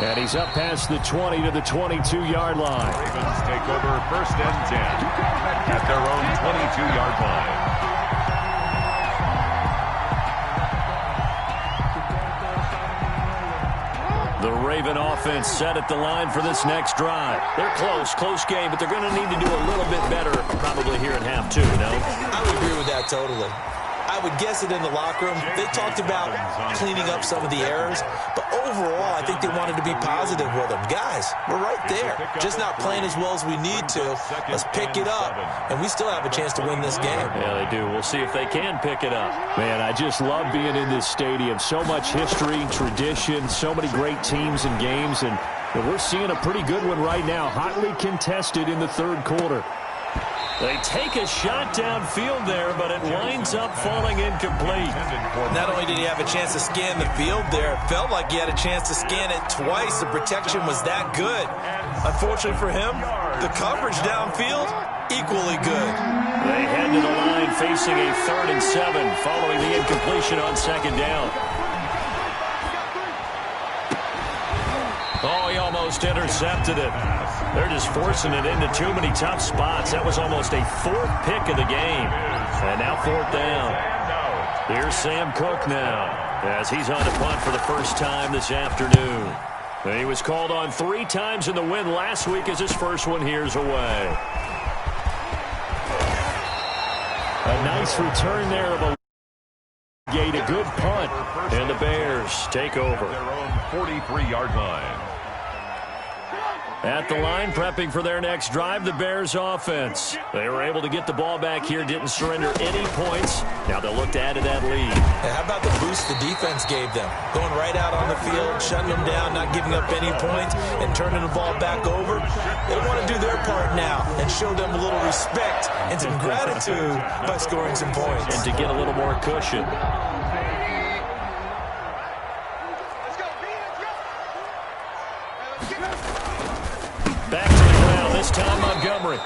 Speaker 3: And he's up past the 20 to the 22-yard line.
Speaker 4: Ravens take over 1st and 10 at their own 22-yard line.
Speaker 3: The Raven offense set at the line for this next drive. They're close game, but they're going to need to do a little bit better probably here in half two, no?
Speaker 6: I would agree with that totally. I would guess it in the locker room. They talked about cleaning up some of the errors, but overall, I think they wanted to be positive with him. Guys, we're right there. Just not playing as well as we need to. Let's pick it up, and we still have a chance to win this game.
Speaker 3: Yeah, they do. We'll see if they can pick it up. Man, I just love being in this stadium. So much history, tradition, so many great teams and games, and we're seeing a pretty good one right now. Hotly contested in the third quarter. They take a shot downfield there, but it winds up falling incomplete.
Speaker 6: Not only did he have a chance to scan the field there, it felt like he had a chance to scan it twice. The protection was that good. Unfortunately for him, the coverage downfield, equally good.
Speaker 3: They head to the line facing a 3rd and 7 following the incompletion on 2nd down. Oh, he almost intercepted it. They're just forcing it into too many tough spots. That was almost a 4th pick of the game. And now 4th down. Here's Sam Cook now as he's on to punt for the first time this afternoon. He was called on 3 times in the win last week as his first one here's away. A nice return there of a gate, a good punt. And the Bears take over.
Speaker 4: Their own 43-yard line.
Speaker 3: At the line, prepping for their next drive, the Bears offense. They were able to get the ball back here, didn't surrender any points. Now they'll look to add to that lead.
Speaker 6: And how about the boost the defense gave them? Going right out on the field, shutting them down, not giving up any points, and turning the ball back over. They want to do their part now and show them a little respect and some gratitude by scoring some points.
Speaker 3: And to get a little more cushion. Back to the ground, this time Montgomery.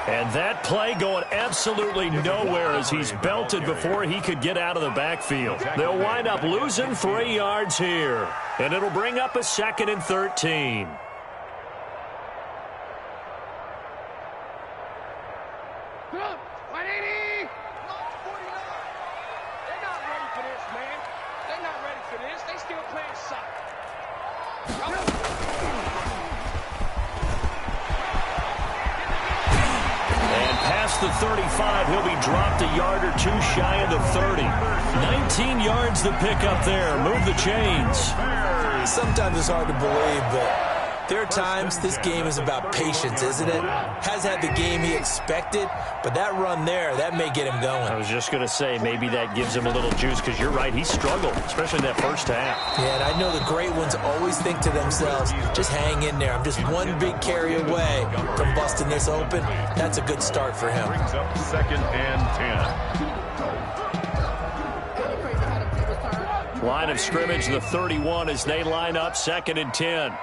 Speaker 3: And that play going absolutely nowhere as he's belted before he could get out of the backfield. They'll wind up losing 3 yards here. And it'll bring up a 2nd and 13. The 35, he'll be dropped a yard or 2 shy of the 30. 19 yards the pickup there. Move the chains.
Speaker 6: Sometimes it's hard to believe, but there are times this game is about patience, isn't it? Has had the game he expected, but that run there, that may get him going.
Speaker 3: I was just going to say, maybe that gives him a little juice, because you're right, he struggled, especially in that first half.
Speaker 6: Yeah, and I know the great ones always think to themselves, just hang in there. I'm just one big carry away from busting this open. That's a good start for him.
Speaker 4: Brings up 2nd and 10.
Speaker 3: Line of scrimmage, the 31, as they line up 2nd and 10.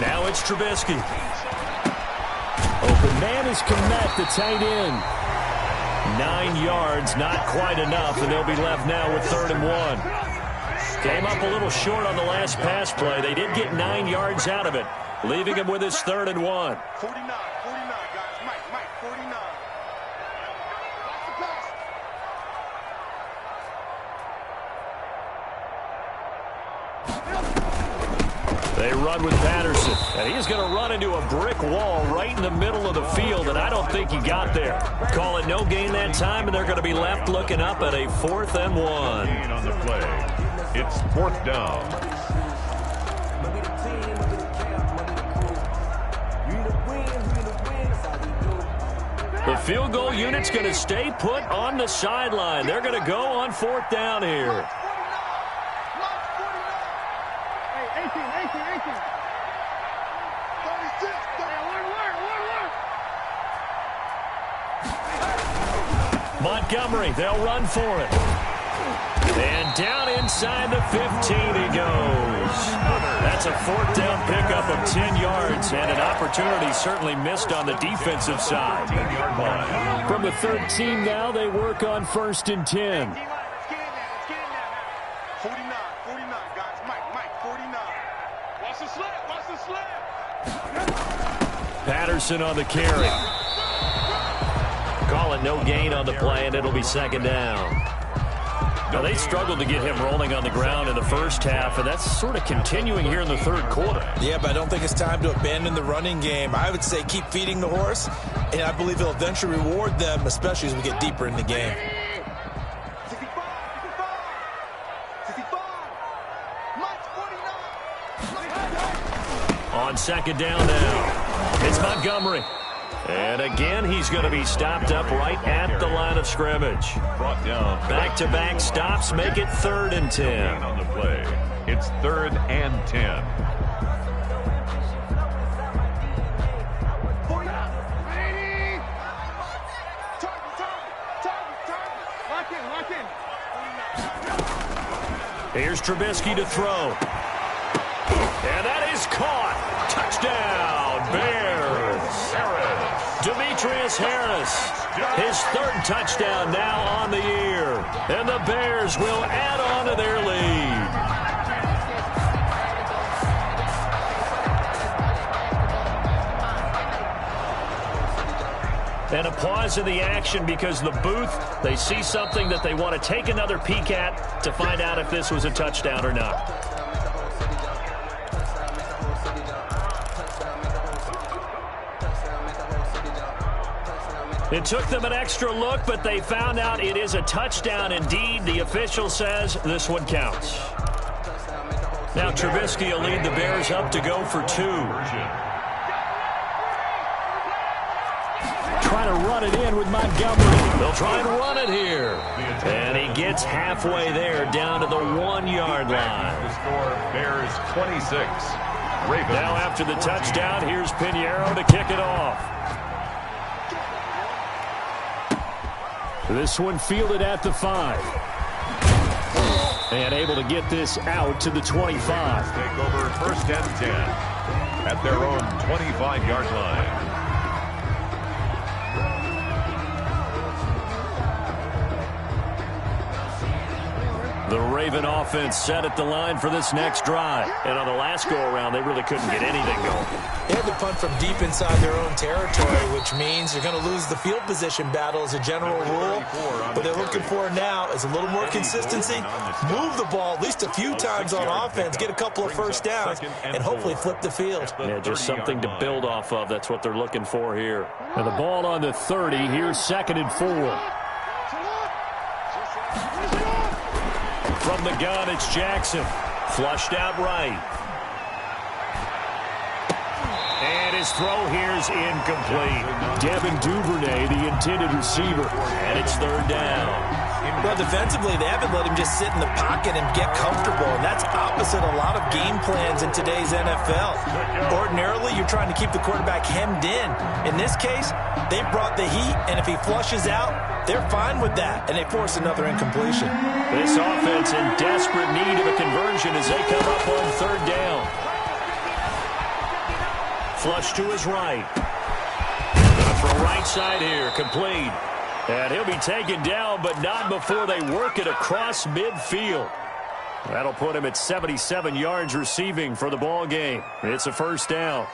Speaker 3: Now it's Trubisky. Open man is Komet, the tight end. 9 yards, not quite enough, and they'll be left now with 3rd and 1. Came up a little short on the last pass play. They did get 9 yards out of it, leaving him with his 3rd and 1.
Speaker 5: 49, guys. Mike, 49. Watch the pass.
Speaker 3: They run with Patterson, and he's going to run into a brick wall right in the middle of the field, and I don't think he got there. Call it no gain that time, and they're going to be left looking up at a 4th and 1.
Speaker 4: Gain on the play. It's 4th down.
Speaker 3: The field goal unit's going to stay put on the sideline. They're going to go on 4th down here. Montgomery, they'll run for it. And down inside the 15 he goes. That's a 4th down pickup of 10 yards, and an opportunity certainly missed on the defensive side. From the 13 now, they work on 1st and 10.
Speaker 5: 49, guys. Mike, 49. Watch the slip.
Speaker 3: Patterson on the carry. Call it no gain on the play, and it'll be 2nd down. Now, they struggled to get him rolling on the ground in the first half, and that's sort of continuing here in the third quarter.
Speaker 6: Yeah, but I don't think it's time to abandon the running game. I would say keep feeding the horse, and I believe he'll eventually reward them, especially as we get deeper in the game.
Speaker 3: On second down now, it's Montgomery. And again, he's going to be stopped up right at the line of scrimmage.
Speaker 4: Brought down.
Speaker 3: Back-to-back stops make it 3rd and 10.
Speaker 4: On the play. It's 3rd and 10.
Speaker 3: Here's Trubisky to throw. And that is caught. Touchdown, Bears. Demetrius Harris, his 3rd touchdown now on the year. And the Bears will add on to their lead. And a pause in the action because the booth, they see something that they want to take another peek at to find out if this was a touchdown or not. It took them an extra look, but they found out it is a touchdown indeed. The official says this one counts. Now Trubisky will lead the Bears up to go for 2. Trying to run it in with Montgomery. They'll try and run it here. And he gets halfway there, down to the 1-yard line.
Speaker 4: The score, Bears 26. Ravens.
Speaker 3: Now after the touchdown, here's Pinheiro to kick it off. This one fielded at the 5. And able to get this out to the 25.
Speaker 4: Take over 1st and 10 at their own 25-yard line.
Speaker 3: The Raven offense set at the line for this next drive. And on the last go-around, they really couldn't get anything going.
Speaker 6: They had to punt from deep inside their own territory, which means you're going to lose the field position battle as a general rule. What they're looking for now is a little more consistency, move the ball at least a few times on offense, get a couple of first downs, and hopefully flip the field.
Speaker 3: Yeah, just something to build off of. That's what they're looking for here. And the ball on the 30. Here's 2nd and 4. From the gun, it's Jackson. Flushed out right. And his throw here's incomplete. Devin Duvernay, the intended receiver. And it's 3rd down.
Speaker 6: Well, defensively, they haven't let him just sit in the pocket and get comfortable. And that's opposite a lot of game plans in today's NFL. Ordinarily, you're trying to keep the quarterback hemmed in. In this case, they brought the heat, and if he flushes out, they're fine with that, and they force another incompletion.
Speaker 3: This offense in desperate need of a conversion as they come up on 3rd down. Flush to his right. Gonna throw right side here, complete. And he'll be taken down, but not before they work it across midfield. That'll put him at 77 yards receiving for the ball game. It's a 1st down.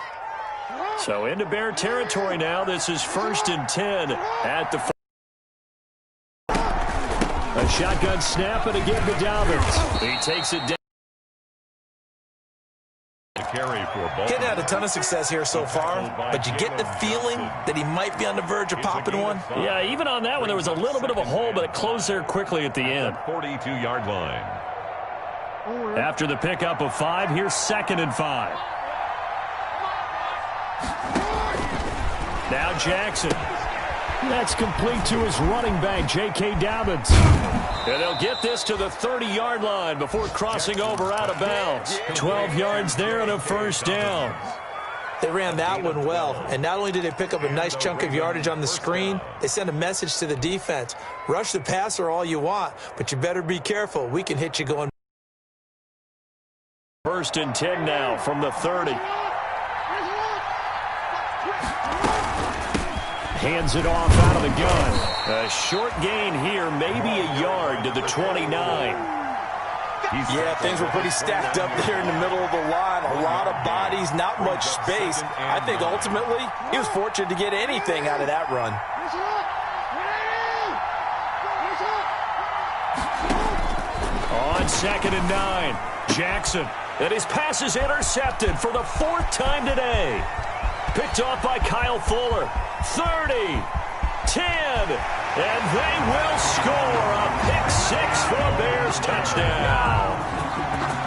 Speaker 3: So into Bear territory now. This is 1st and 10 at the 4. A shotgun snap and again to Dobbins. He takes it down.
Speaker 6: Getting had a ton of success here so far, but you get the feeling that he might be on the verge of popping one.
Speaker 3: Yeah, even on that one, there was a little bit of a hole, but it closed there quickly at the end.
Speaker 4: 42-yard line.
Speaker 3: After the pickup of 5, here's 2nd and 5. Now Jackson. That's complete to his running back, J.K. Dobbins. And they'll get this to the 30-yard line before crossing over out of bounds. 12 yards there and a 1st down.
Speaker 6: They ran that one well, and not only did they pick up a nice chunk of yardage on the screen, they sent a message to the defense. Rush the passer all you want, but you better be careful. We can hit you going.
Speaker 3: 1st and 10 now from the 30. Hands it off out of the gun. A short gain here, maybe a yard to the 29.
Speaker 7: Yeah, things were pretty stacked up there in the middle of the line. A lot of bodies, not much space. I think ultimately he was fortunate to get anything out of that run.
Speaker 3: 2nd and 9. Jackson, and his pass is intercepted for the 4th time today. Picked off by Kyle Fuller. 30, 10, and they will score a pick-6 for a Bears touchdown.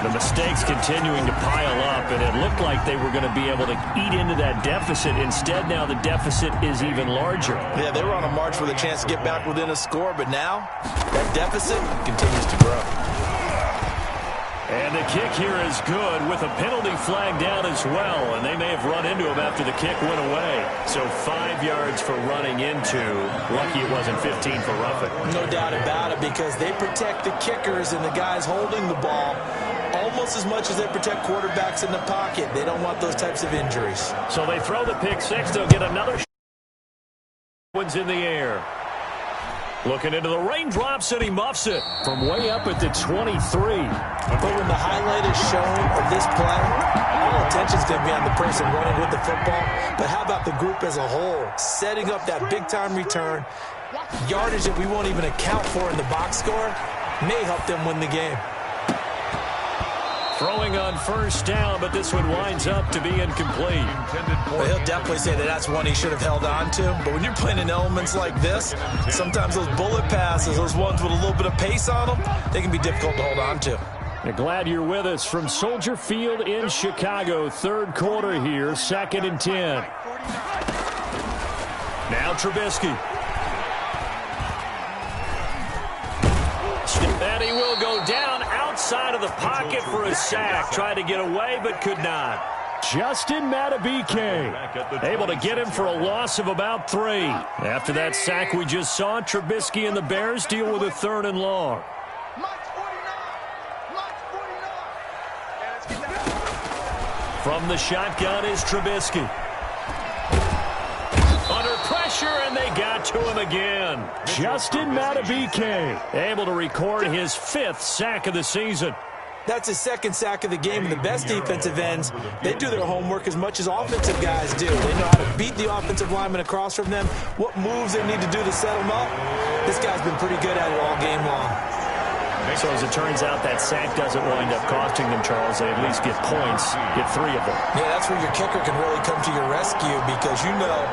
Speaker 3: The mistakes continuing to pile up, and it looked like they were going to be able to eat into that deficit. Instead, now the deficit is even larger.
Speaker 6: Yeah, they were on a march with a chance to get back within a score, but now that deficit continues to grow.
Speaker 3: And the kick here is good with a penalty flag down as well, and they may have run into him after the kick went away. So 5 yards for running into. Lucky it wasn't 15 for roughing.
Speaker 6: No doubt about it, because they protect the kickers and the guys holding the ball almost as much as they protect quarterbacks in the pocket. They don't want those types of injuries.
Speaker 3: So they throw the pick 6. They'll get another one's in the air. Looking into the raindrops, and he muffs it from way up at the 23.
Speaker 6: But when the highlight is shown of this play, all attention's going to be on the person running with the football. But how about the group as a whole, setting up that big-time return, yardage that we won't even account for in the box score, may help them win the game.
Speaker 3: Throwing on 1st down, but this one winds up to be incomplete.
Speaker 6: Well, he'll definitely say that that's one he should have held on to. But when you're playing in elements like this, sometimes those bullet passes, those ones with a little bit of pace on them, they can be difficult to hold on to.
Speaker 3: You're glad you're with us from Soldier Field in Chicago. 3rd quarter here, 2nd and 10. Now Trubisky. And he will go down outside of the pocket for a sack. Tried to get away, but could not. Justin Madubuike able to get him for a loss of about 3. After that sack we just saw, Trubisky and the Bears deal with a 3rd and long. From the shotgun is Trubisky. Under pressure, and they got to him again. Justin Madubuike able to record his 5th sack of the season.
Speaker 6: That's his 2nd sack of the game, and the best defensive ends, they do their homework as much as offensive guys do. They know how to beat the offensive lineman across from them, what moves they need to do to set them up. This guy's been pretty good at it all game long.
Speaker 3: So as it turns out, that sack doesn't wind up costing them, Charles. They at least get points, get 3 of them.
Speaker 6: Yeah, that's where your kicker can really come to your rescue, because you know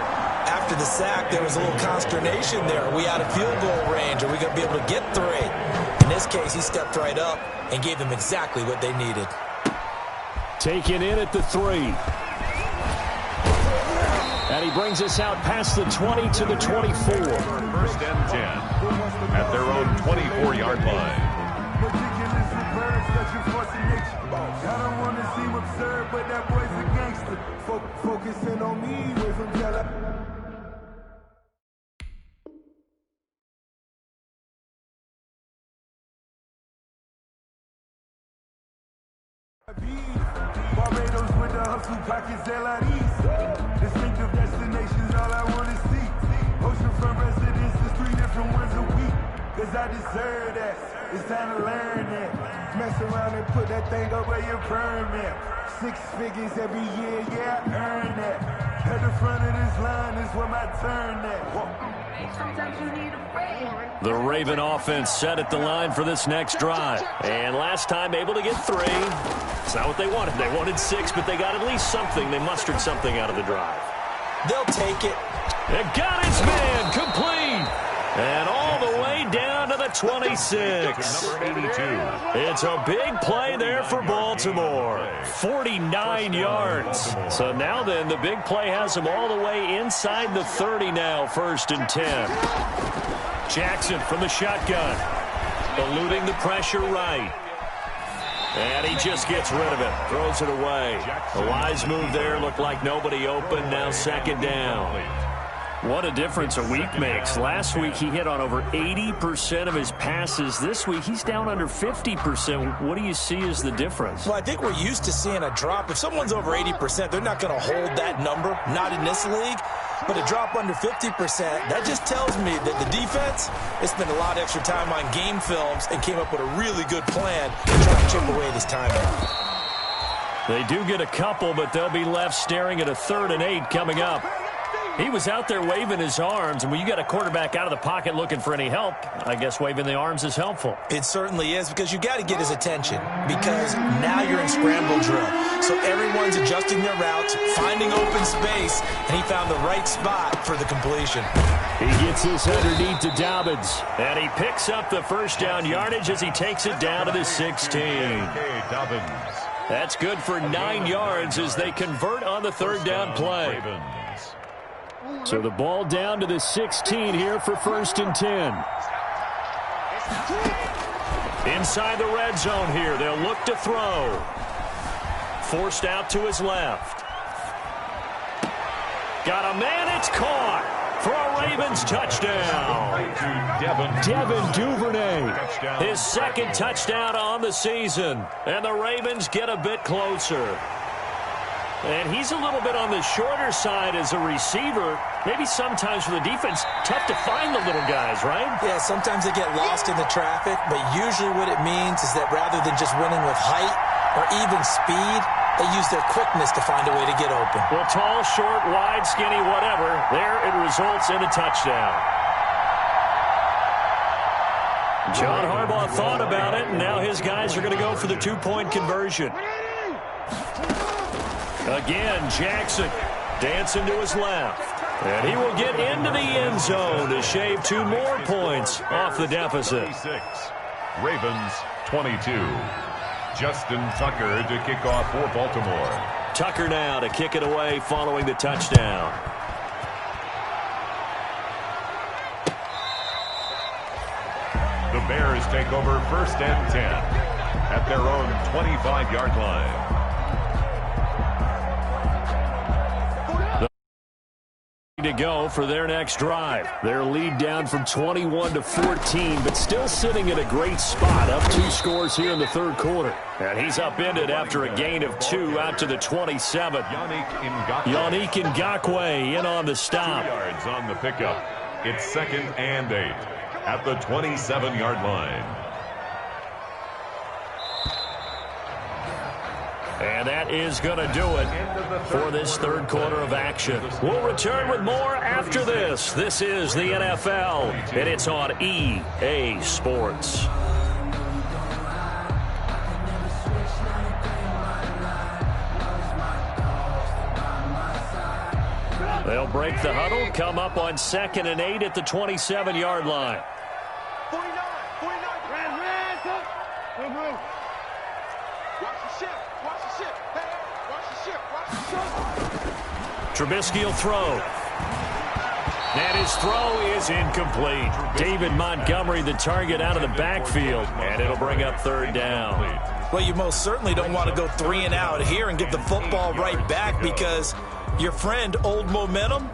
Speaker 6: after the sack there was a little consternation there. Are we out of field goal range? Are we going to be able to get 3? In this case, he stepped right up and gave them exactly what they needed.
Speaker 3: Taken in at the 3. And he brings us out past the 20 to the 24.
Speaker 4: 1st and 10 at their own 24-yard line.
Speaker 5: I don't want to seem absurd, but that boy's a gangster. Focusing on me, away from Jella. Barbados with the hustle pockets, LIDs. Distinctive destinations, all I want to see. Oceanfront residences, 3 different ones a week. Cause I deserve that. It's time to learn that. Mess around and put that thing up where your permit. 6 figures every year, yeah, I earn that. At the front of this line is where my turn at. Sometimes you need a friend.
Speaker 3: The Raven offense set at the line for this next drive. And last time able to get 3. It's not what they wanted. They wanted 6, but they got at least something. They mustered something out of the drive.
Speaker 6: They'll take it.
Speaker 3: It got his man complete. And all the way down to the 26.
Speaker 4: Number 82.
Speaker 3: It's a big play there for Baltimore. 49 yards. So now then, the big play has them all the way inside the 30 now, 1st and 10. Jackson from the shotgun. Eluding the pressure right. And he just gets rid of it. Throws it away. A wise move there. Looked like nobody open. Now 2nd down. What a difference a week makes. Last week he hit on over 80% of his passes. This week he's down under 50%. What do you see as the difference?
Speaker 6: Well, I think we're used to seeing a drop. If someone's over 80%, they're not going to hold that number. Not in this league. But a drop under 50%, that just tells me that the defense has spent a lot of extra time on game films and came up with a really good plan to try to chip away this time.
Speaker 3: They do get a couple, but they'll be left staring at a 3rd and 8 coming up. He was out there waving his arms, and when you got a quarterback out of the pocket looking for any help, I guess waving the arms is helpful.
Speaker 6: It certainly is, because you got to get his attention, because now you're in scramble drill. So everyone's adjusting their routes, finding open space, and he found the right spot for the completion.
Speaker 3: He gets this underneath to Dobbins, and he picks up the first down yardage as he takes it down to the 16.
Speaker 4: Dobbins.
Speaker 3: That's good for 9 yards as they convert on the third down play. So the ball down to the 16 here for 1st and 10. Inside the red zone here, they'll look to throw. Forced out to his left. Got a man, it's caught for a Ravens touchdown. Devin Duvernay, his second touchdown on the season, and the Ravens get a bit closer. And he's a little bit on the shorter side as a receiver. Maybe sometimes for the defense, tough to find the little guys, right?
Speaker 6: Yeah, sometimes they get lost in the traffic, but usually what it means is that rather than just winning with height or even speed, they use their quickness to find a way to get open.
Speaker 3: Well, tall, short, wide, skinny, whatever, there it results in a touchdown. John Harbaugh thought about it, and now his guys are going to go for the 2-point conversion. Again, Jackson dancing to his left. And he will get into the end zone to shave 2 more points off the deficit.
Speaker 4: Ravens 22. Justin Tucker to kick off for Baltimore.
Speaker 3: Tucker now to kick it away following the touchdown.
Speaker 4: The Bears take over 1st and 10 at their own 25-yard line.
Speaker 3: To go for their next drive. Their lead down from 21 to 14, but still sitting in a great spot, up 2 scores here in the third quarter. And he's upended after a gain of 2 out to the 27. Yannick Ngakoue in on the stop.
Speaker 4: 2 yards on the pickup. It's 2nd and 8 at the 27-yard line.
Speaker 3: And that is going to do it for this third quarter of action. We'll return with more after this. This is the NFL, and it's on EA Sports. They'll break the huddle, come up on 2nd and 8 at the 27-yard line.
Speaker 5: 49,
Speaker 3: Trubisky will throw. And his throw is incomplete. David Montgomery, the target, out of the backfield. And it'll bring up 3rd down.
Speaker 6: Well, you most certainly don't want to go 3 and out here and get the football right back, because your friend, Old Momentum,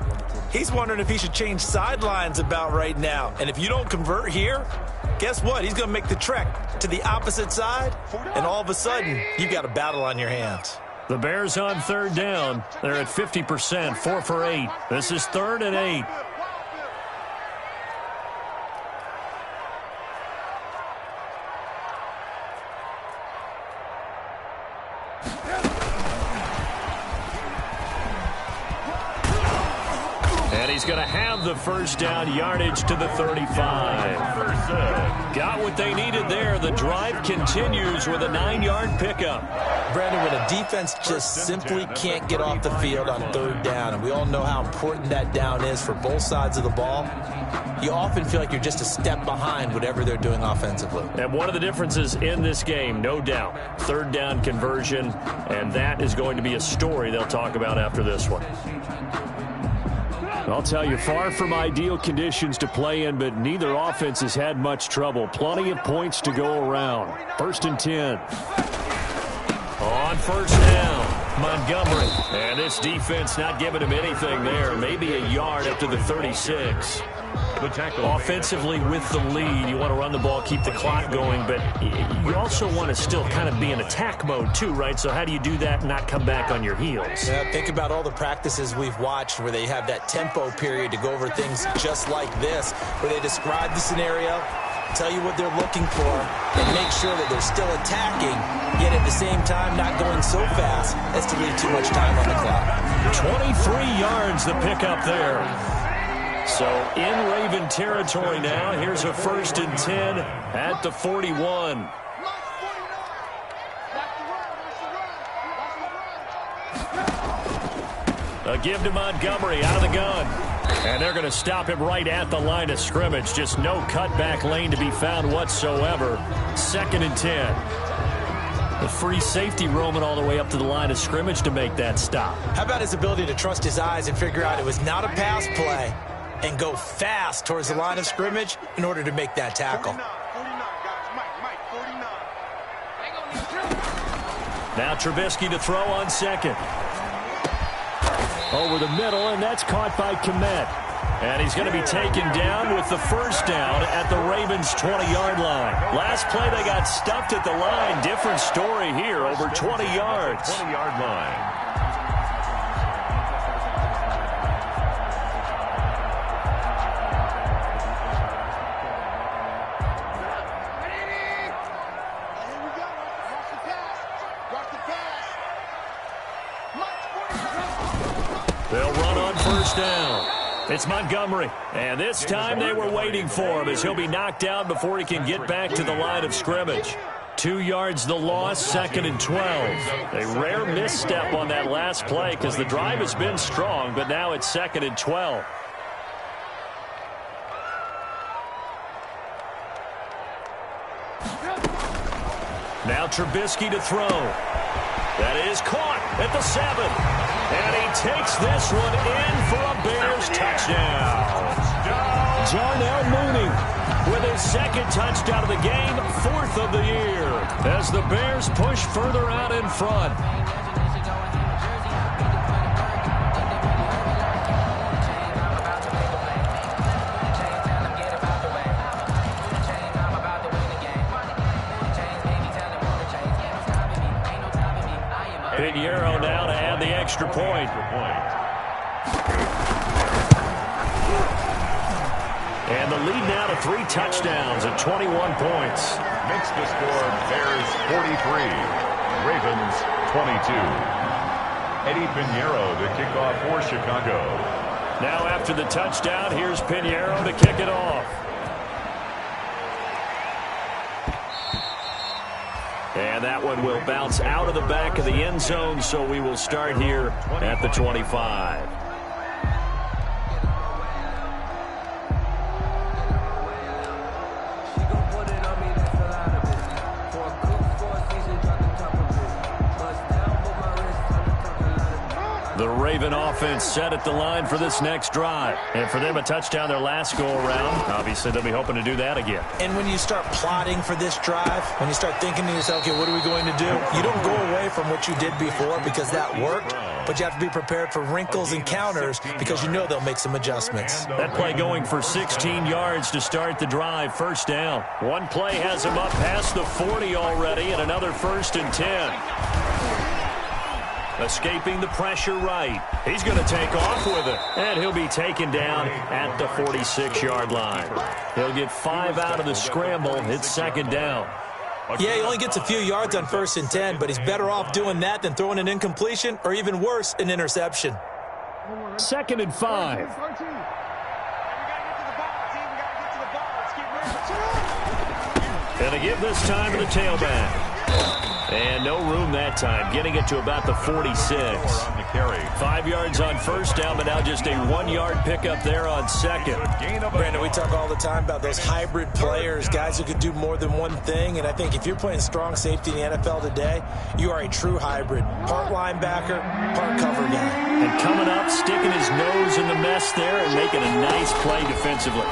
Speaker 6: he's wondering if he should change sidelines about right now. And if you don't convert here, guess what? He's going to make the trek to the opposite side, and all of a sudden, you've got a battle on your hands.
Speaker 3: The Bears on 3rd down. They're at 50%, 4 for 8. This is 3rd and 8. And he's going to have the first down yardage to the 35. Got what they needed there. The drive continues with a 9-yard pickup.
Speaker 6: Brandon, when a defense just simply can't get off the field on 3rd down, and we all know how important that down is for both sides of the ball, you often feel like you're just a step behind whatever they're doing offensively.
Speaker 3: And one of the differences in this game, no doubt, 3rd down conversion, and that is going to be a story they'll talk about after this one. I'll tell you, far from ideal conditions to play in, but neither offense has had much trouble. Plenty of points to go around. 1st and 10. On 1st down, Montgomery. And this defense not giving him anything there. Maybe a yard up to the 36.
Speaker 4: The tackle.
Speaker 3: Offensively with the lead, you want to run the ball, keep the clock going, but you also want to still kind of be in attack mode too, right? So how do you do that and not come back on your heels?
Speaker 6: Yeah, think about all the practices we've watched where they have that tempo period to go over things just like this, where they describe the scenario, tell you what they're looking for, and make sure that they're still attacking, yet at the same time not going so fast as to leave too much time on the clock.
Speaker 3: 23 yards the pickup there. So in Raven territory now. Here's a 1st and 10 at the 41. A give to Montgomery out of the gun. And they're going to stop him right at the line of scrimmage. Just no cutback lane to be found whatsoever. 2nd and 10. The free safety roaming all the way up to the line of scrimmage to make that stop.
Speaker 6: How about his ability to trust his eyes and figure out it was not a pass play and go fast towards the line of scrimmage in order to make that tackle.
Speaker 3: Now Trubisky to throw on 2nd. Over the middle, and that's caught by Kmet. And he's going to be taken down with the 1st down at the Ravens' 20-yard line. Last play, they got stuffed at the line. Different story here, over 20 yards.
Speaker 4: 20-yard line.
Speaker 3: They'll run on 1st down. It's Montgomery. And this time they were waiting for him as he'll be knocked down before he can get back to the line of scrimmage. 2 yards the loss, 2nd and 12. A rare misstep on that last play because the drive has been strong, but now it's 2nd and 12. Now Trubisky to throw. That is caught at the 7. And he takes this one in for a Bears touchdown. Darnell Mooney with his 2nd touchdown of the game, 4th of the year, as the Bears push further out in front. Pinheiro now to add the extra point. And the lead now to 3 touchdowns at 21 points.
Speaker 4: Makes the score Bears 43, Ravens 22. Eddie Pinheiro to kick off for Chicago.
Speaker 3: Now after the touchdown, here's Pinheiro to kick it off. And that one will bounce out of the back of the end zone, so we will start here at the 25. The Raven offense set at the line for this next drive. And for them, a touchdown their last go-around. Obviously, they'll be hoping to do that again.
Speaker 6: And when you start plotting for this drive, when you start thinking to yourself, okay, what are we going to do? You don't go away from what you did before because that worked, but you have to be prepared for wrinkles and counters because you know they'll make some adjustments.
Speaker 3: That play going for 16 yards to start the drive, 1st down. One play has him up past the 40 already, and another 1st and 10. Escaping the pressure right. He's going to take off with it. And he'll be taken down at the 46-yard line. He'll get 5 out of the scramble. It's 2nd down.
Speaker 6: Yeah, he only gets a few yards on 1st and 10, but he's better off doing that than throwing an incompletion or even worse, an interception.
Speaker 3: 2nd and 5. And a give this time to the tailback. And no room that time, getting it to about the 46. 5 yards on 1st down, but now just a 1-yard pickup there on 2nd.
Speaker 6: Brandon, we talk all the time about those hybrid players, guys who could do more than one thing, and I think if you're playing strong safety in the NFL today, you are a true hybrid. Part linebacker, part cover guy.
Speaker 3: And coming up, sticking his nose in the mess there and making a nice play defensively.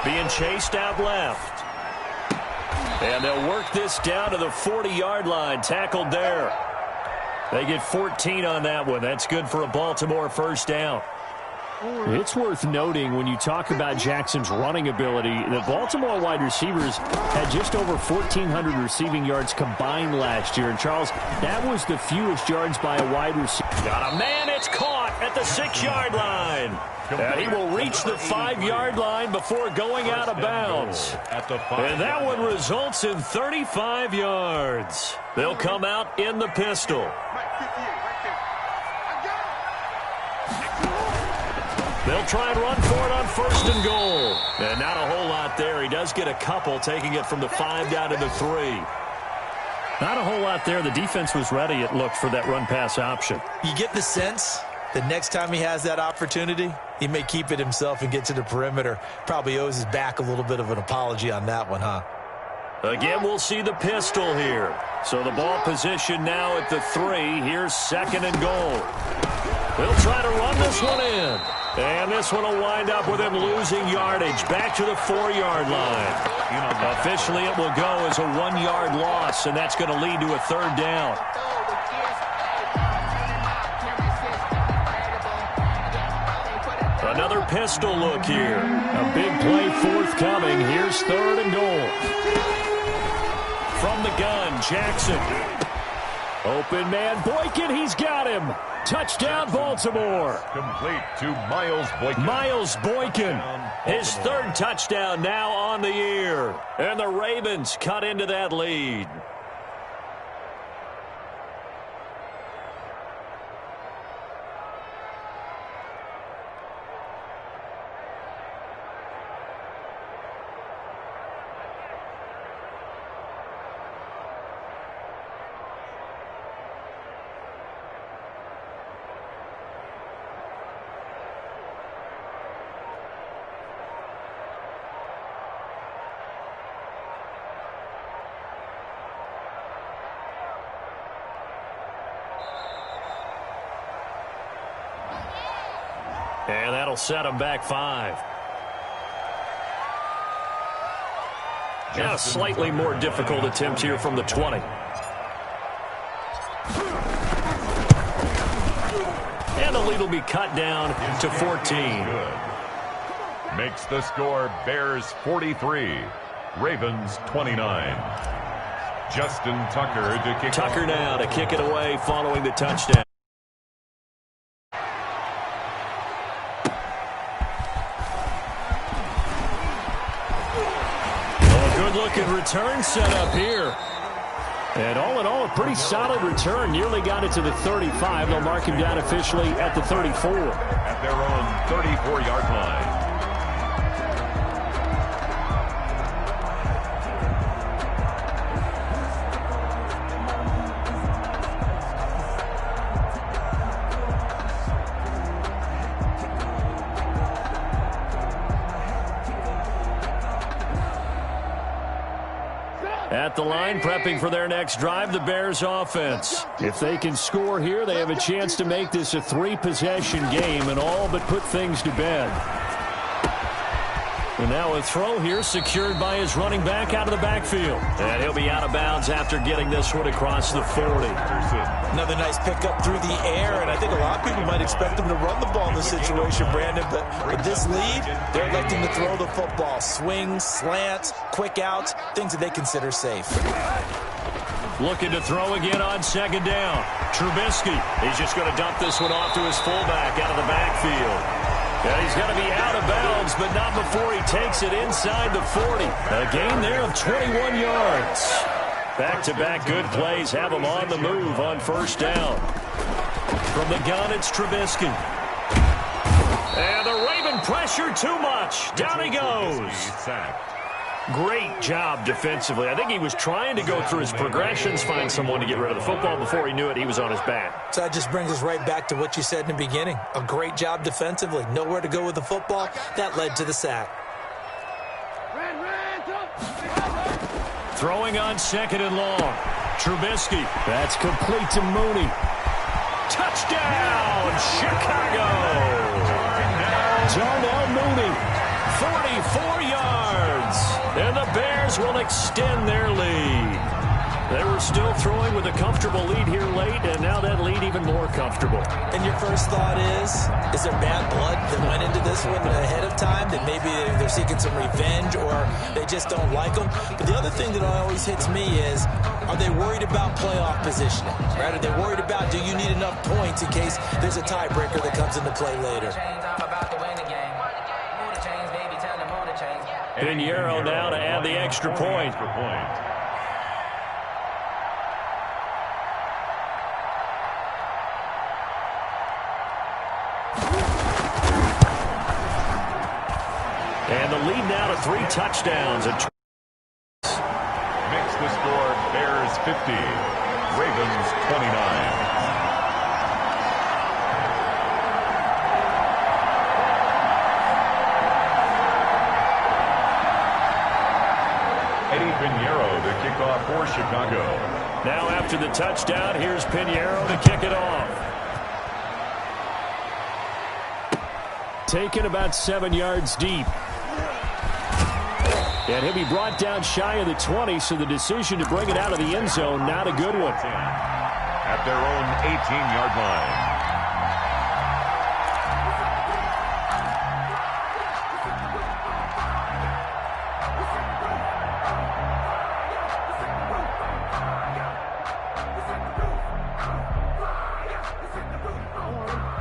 Speaker 3: Being chased out left. And they'll work this down to the 40-yard line. Tackled there. They get 14 on that one. That's good for a Baltimore 1st down. It's worth noting when you talk about Jackson's running ability, the Baltimore wide receivers had just over 1,400 receiving yards combined last year. And, Charles, that was the fewest yards by a wide receiver. Got a man, it's caught at the 6-yard line. And he will reach the 5-yard line before going out of bounds. And that one results in 35 yards. They'll come out in the pistol. They'll try and run for it on 1st and goal. And not a whole lot there. He does get a couple, taking it from the 5 down to the 3. Not a whole lot there. The defense was ready, it looked, for that run-pass option.
Speaker 6: You get the sense that next time he has that opportunity, he may keep it himself and get to the perimeter. Probably owes his back a little bit of an apology on that one, huh?
Speaker 3: Again, we'll see the pistol here. So the ball position now at the 3. Here's 2nd and goal. They'll try to run this one in. And this one will wind up with him losing yardage back to the 4-yard line. Officially, it will go as a 1-yard loss, and that's going to lead to a 3rd down. Another pistol look here. A big play forthcoming. Here's 3rd and goal. From the gun, Jackson. Open man, Boykin, he's got him. Touchdown, Baltimore.
Speaker 4: Complete to Miles Boykin.
Speaker 3: Miles Boykin, his 3rd touchdown now on the year. And the Ravens cut into that lead. And that'll set him back 5. Now a slightly more difficult attempt here from the 20. And the lead will be cut down to 14.
Speaker 4: Good. Makes the score Bears 43, Ravens 29. Justin Tucker to kick.
Speaker 3: Tucker now to kick it away following the touchdown. Good return set up here. And all in all, a pretty solid return. Nearly got it to the 35. They'll mark him down officially at the 34.
Speaker 4: At their own 34-yard line.
Speaker 3: At the line, prepping for their next drive, the Bears offense. If they can score here, they have a chance to make this a 3-possession game and all but put things to bed. And now a throw here secured by his running back out of the backfield. And he'll be out of bounds after getting this one across the 40.
Speaker 6: Another nice pickup through the air, and I think a lot of people might expect him to run the ball in this situation, Brandon. But with this lead, they're electing to throw the football. Swings, slants, quick outs, things that they consider safe.
Speaker 3: Looking to throw again on 2nd down. Trubisky, he's just going to dump this one off to his fullback out of the backfield. Yeah, he's going to be out of bounds, but not before he takes it inside the 40. A gain there of 21 yards. Back-to-back good plays have him on the move on 1st down. From the gun, it's Trubisky. And the Raven pressure too much. Down he goes. Great job defensively. I think he was trying to go through his progressions, find someone to get rid of the football. Before he knew it, he was on his back.
Speaker 6: So that just brings us right back to what you said in the beginning. A great job defensively. Nowhere to go with the football. That led to the sack.
Speaker 3: Throwing on 2nd and long. Trubisky. That's complete to Mooney. Touchdown, Chicago. Darnell Mooney. 44 yards. And the Bears will extend their lead. They were still throwing with a comfortable lead here late, and now that lead even more comfortable.
Speaker 6: And your first thought is there bad blood that went into this one ahead of time, that maybe they're seeking some revenge or they just don't like them? But the other thing that always hits me is, are they worried about playoff positioning? Right? Are they worried about, do you need enough points in case there's a tiebreaker that comes into play later?
Speaker 3: Pinheiro now to add the extra point. And the lead now to 3 touchdowns.
Speaker 4: Makes the score Bears 50, Ravens 29. Pinheiro to kick off for Chicago.
Speaker 3: Now after the touchdown, here's Pinheiro to kick it off. Taken about 7 yards deep. And he'll be brought down shy of the 20, so the decision to bring it out of the end zone, not a good one.
Speaker 4: At their own 18-yard line.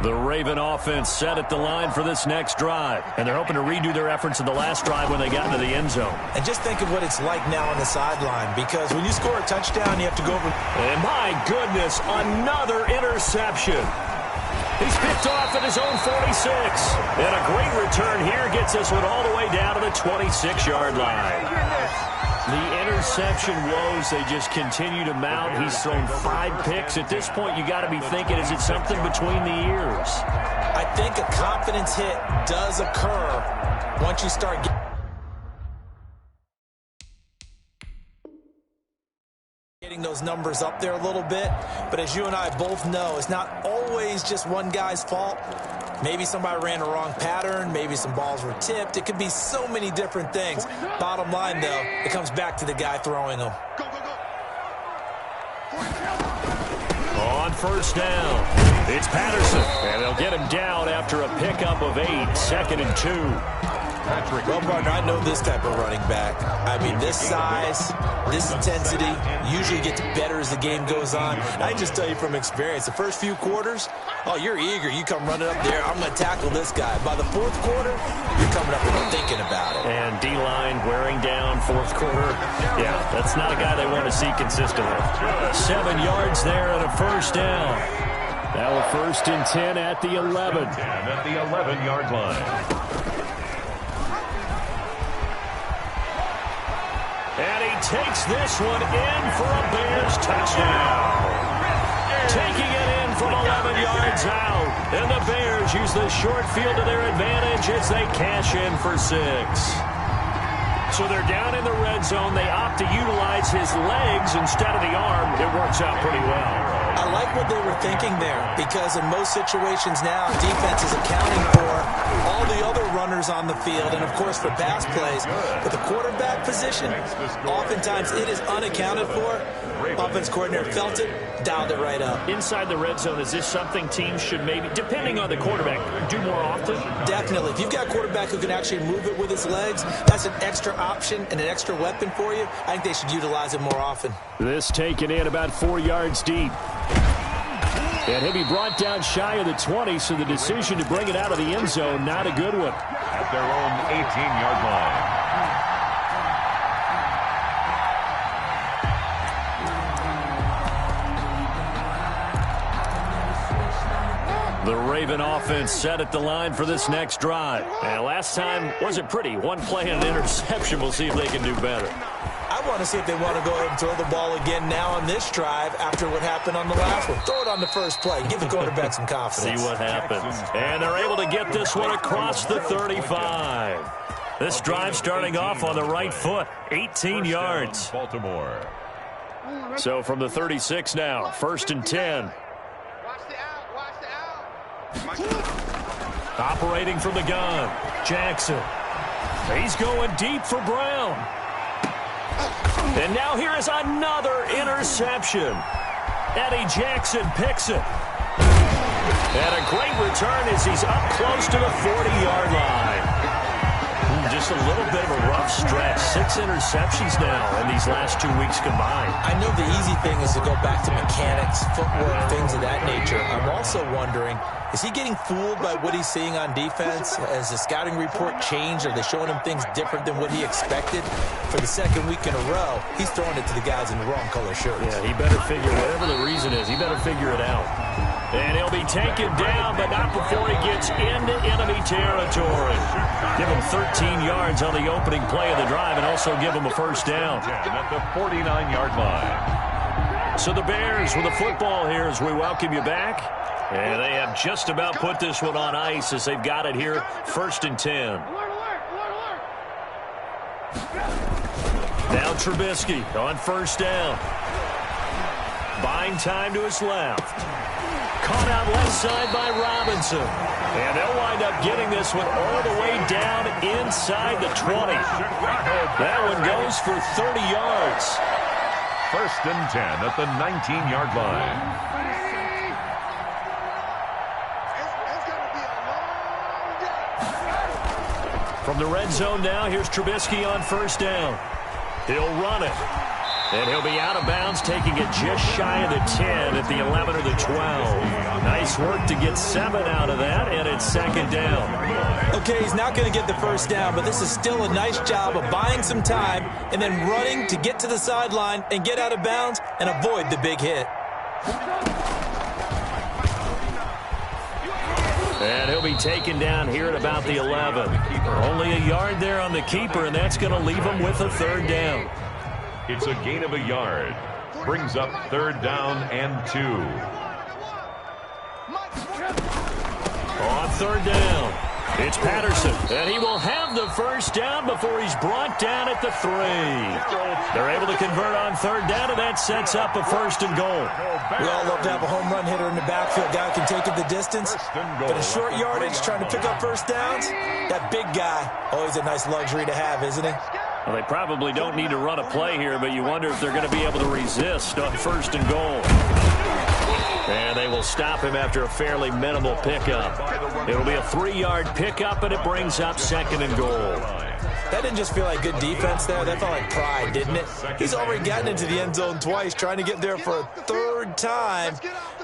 Speaker 3: The Raven offense set at the line for this next drive. And they're hoping to redo their efforts in the last drive when they got into the end zone.
Speaker 6: And just think of what it's like now on the sideline, because when you score a touchdown, you have to go over.
Speaker 3: And my goodness, another interception. He's picked off at his own 46. And a great return here gets this one all the way down to the 26-yard line. The interception woes, they just continue to mount. He's thrown 5 picks. At this point, you got to be thinking, is it something between the ears?
Speaker 6: I think a confidence hit does occur once you start getting those numbers up there a little bit. But as you and I both know, it's not always just one guy's fault. Maybe somebody ran a wrong pattern. Maybe some balls were tipped. It could be so many different things. Bottom line, though, it comes back to the guy throwing them.
Speaker 3: On first down, it's Patterson. And they'll get him down after a pickup of 8, 2nd and 2.
Speaker 6: Well, partner, I know this type of running back. I mean, this size, this intensity usually gets better as the game goes on. I can just tell you from experience, the first few quarters, oh, you're eager. You come running up there, I'm going to tackle this guy. By the 4th quarter, you're coming up and thinking about it.
Speaker 3: And D-line wearing down 4th quarter. Yeah, that's not a guy they want to see consistently. 7 yards there and a first down. Now a 1st and 10 at the 11.
Speaker 4: At the 11-yard line.
Speaker 3: And he takes this one in for a Bears touchdown. Taking it in from 11 yards out. And the Bears use the short field to their advantage as they cash in for 6. So they're down in the red zone. They opt to utilize his legs instead of the arm. It works out pretty well.
Speaker 6: I like what they were thinking there, because in most situations now, defense is accounting for all the other runners on the field and, of course, for pass plays. But the quarterback position, oftentimes it is unaccounted for. Offense coordinator felt it, dialed it right up.
Speaker 3: Inside the red zone, is this something teams should maybe, depending on the quarterback, do more often?
Speaker 6: Definitely. If you've got a quarterback who can actually move it with his legs, that's an extra option and an extra weapon for you. I think they should utilize it more often.
Speaker 3: This taken in about 4 yards deep. And he'll be brought down shy of the 20, so the decision to bring it out of the end zone, not a good one.
Speaker 4: At their own 18-yard line.
Speaker 3: The Raven offense set at the line for this next drive. And last time wasn't pretty. One play and an interception. We'll see if they can do better.
Speaker 6: I want to see if they want to go ahead and throw the ball again now on this drive after what happened on the last one. Throw it on the first play. Give the quarterback some confidence.
Speaker 3: See what happens. And they're able to get this one across the 35. This drive starting off on the right foot. 18 yards.
Speaker 4: Baltimore.
Speaker 3: So from the 36 now, 1st and 10. Operating from the gun, Jackson. He's going deep for Brown. And now here is another interception. Eddie Jackson picks it. And a great return as he's up close to the 40-yard line. Just a little bit of a rough stretch. 6 interceptions now in these last 2 weeks combined.
Speaker 6: I know the easy thing is to go back to mechanics, footwork, things of that nature. I'm also wondering, is he getting fooled by what he's seeing on defense? Has the scouting report changed? Are they showing him things different than what he expected? For the second week in a row, he's throwing it to the guys in the wrong color shirts.
Speaker 3: Yeah, he better figure, whatever the reason is, he better figure it out. And he'll be taken down, but not before he gets into enemy territory. Give him 13 yards on the opening play of the drive and also give him a first down.
Speaker 4: At the 49-yard line.
Speaker 3: So the Bears with the football here as we welcome you back. And they have just about put this one on ice as they've got it here, 1st and 10. Now Trubisky on first down. Buying time to his left. Caught out left side by Robinson. And they'll wind up getting this one all the way down inside the 20. That one goes for 30 yards.
Speaker 4: 1st and 10 at the 19-yard line.
Speaker 3: From the red zone now, here's Trubisky on first down. He'll run it. And he'll be out of bounds, taking it just shy of the 10 at the 11 or the 12. Nice work to get 7 out of that, and it's 2nd down.
Speaker 6: Okay, he's not going to get the first down, but this is still a nice job of buying some time and then running to get to the sideline and get out of bounds and avoid the big hit.
Speaker 3: And he'll be taken down here at about the 11. Only a yard there on the keeper, and that's going to leave him with a 3rd down.
Speaker 4: It's a gain of a yard. Brings up 3rd down and 2.
Speaker 3: On 3rd down, it's Patterson, and he will have the first down before he's brought down at the 3. They're able to convert on 3rd down, and that sets up a 1st and goal.
Speaker 6: We all love to have a home run hitter in the backfield. Guy can take it the distance, but in short yardage, trying to pick up first downs, that big guy, always a nice luxury to have, isn't he?
Speaker 3: Well, they probably don't need to run a play here, but you wonder if they're going to be able to resist on 1st and goal. And they will stop him after a fairly minimal pickup. It'll be a 3-yard pickup, and it brings up 2nd and goal.
Speaker 6: That didn't just feel like good defense there. That felt like pride, didn't it? He's already gotten into the end zone twice, trying to get there for a 3rd time.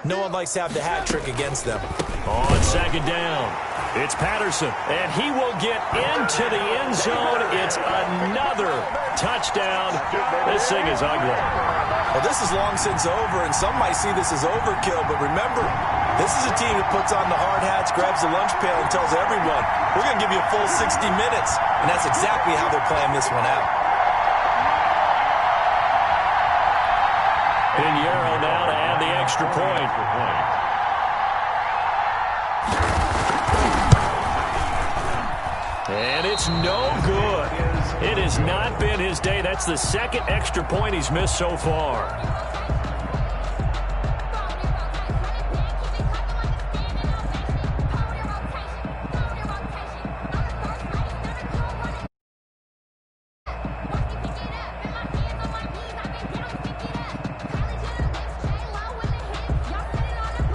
Speaker 6: No one likes to have the hat trick against them.
Speaker 3: On 2nd down, it's Patterson, and he will get into the end zone. It's another touchdown. This thing is ugly.
Speaker 6: Well, this is long since over, and some might see this as overkill, but remember, this is a team that puts on the hard hats, grabs the lunch pail, and tells everyone, we're going to give you a full 60 minutes, and that's exactly how they're playing this one out.
Speaker 3: Pinheiro now to add the extra point. And it's no good. It has not been his day. That's the 2nd extra point he's missed so far.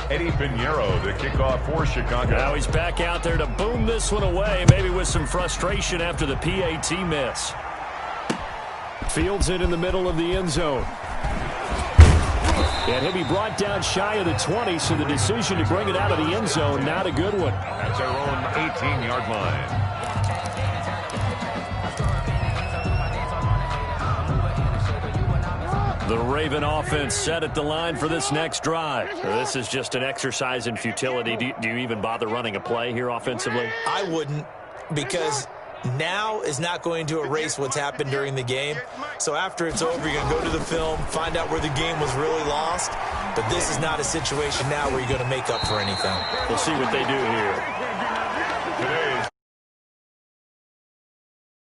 Speaker 4: Eddie Pinheiro, the kickoff for Chicago.
Speaker 3: Now he's back out there to boom this one away, maybe with some frustration after the PAT miss. Fields it in the middle of the end zone. And he'll be brought down shy of the 20, so the decision to bring it out of the end zone, not a good one.
Speaker 4: That's our own 18-yard line.
Speaker 3: The Raven offense set at the line for this next drive. This is just an exercise in futility. Do you even bother running a play here offensively?
Speaker 6: I wouldn't, because now is not going to erase what's happened during the game. So after it's over, you're going to go to the film, find out where the game was really lost. But this is not a situation now where you're going to make up for anything.
Speaker 3: We'll see what they do here.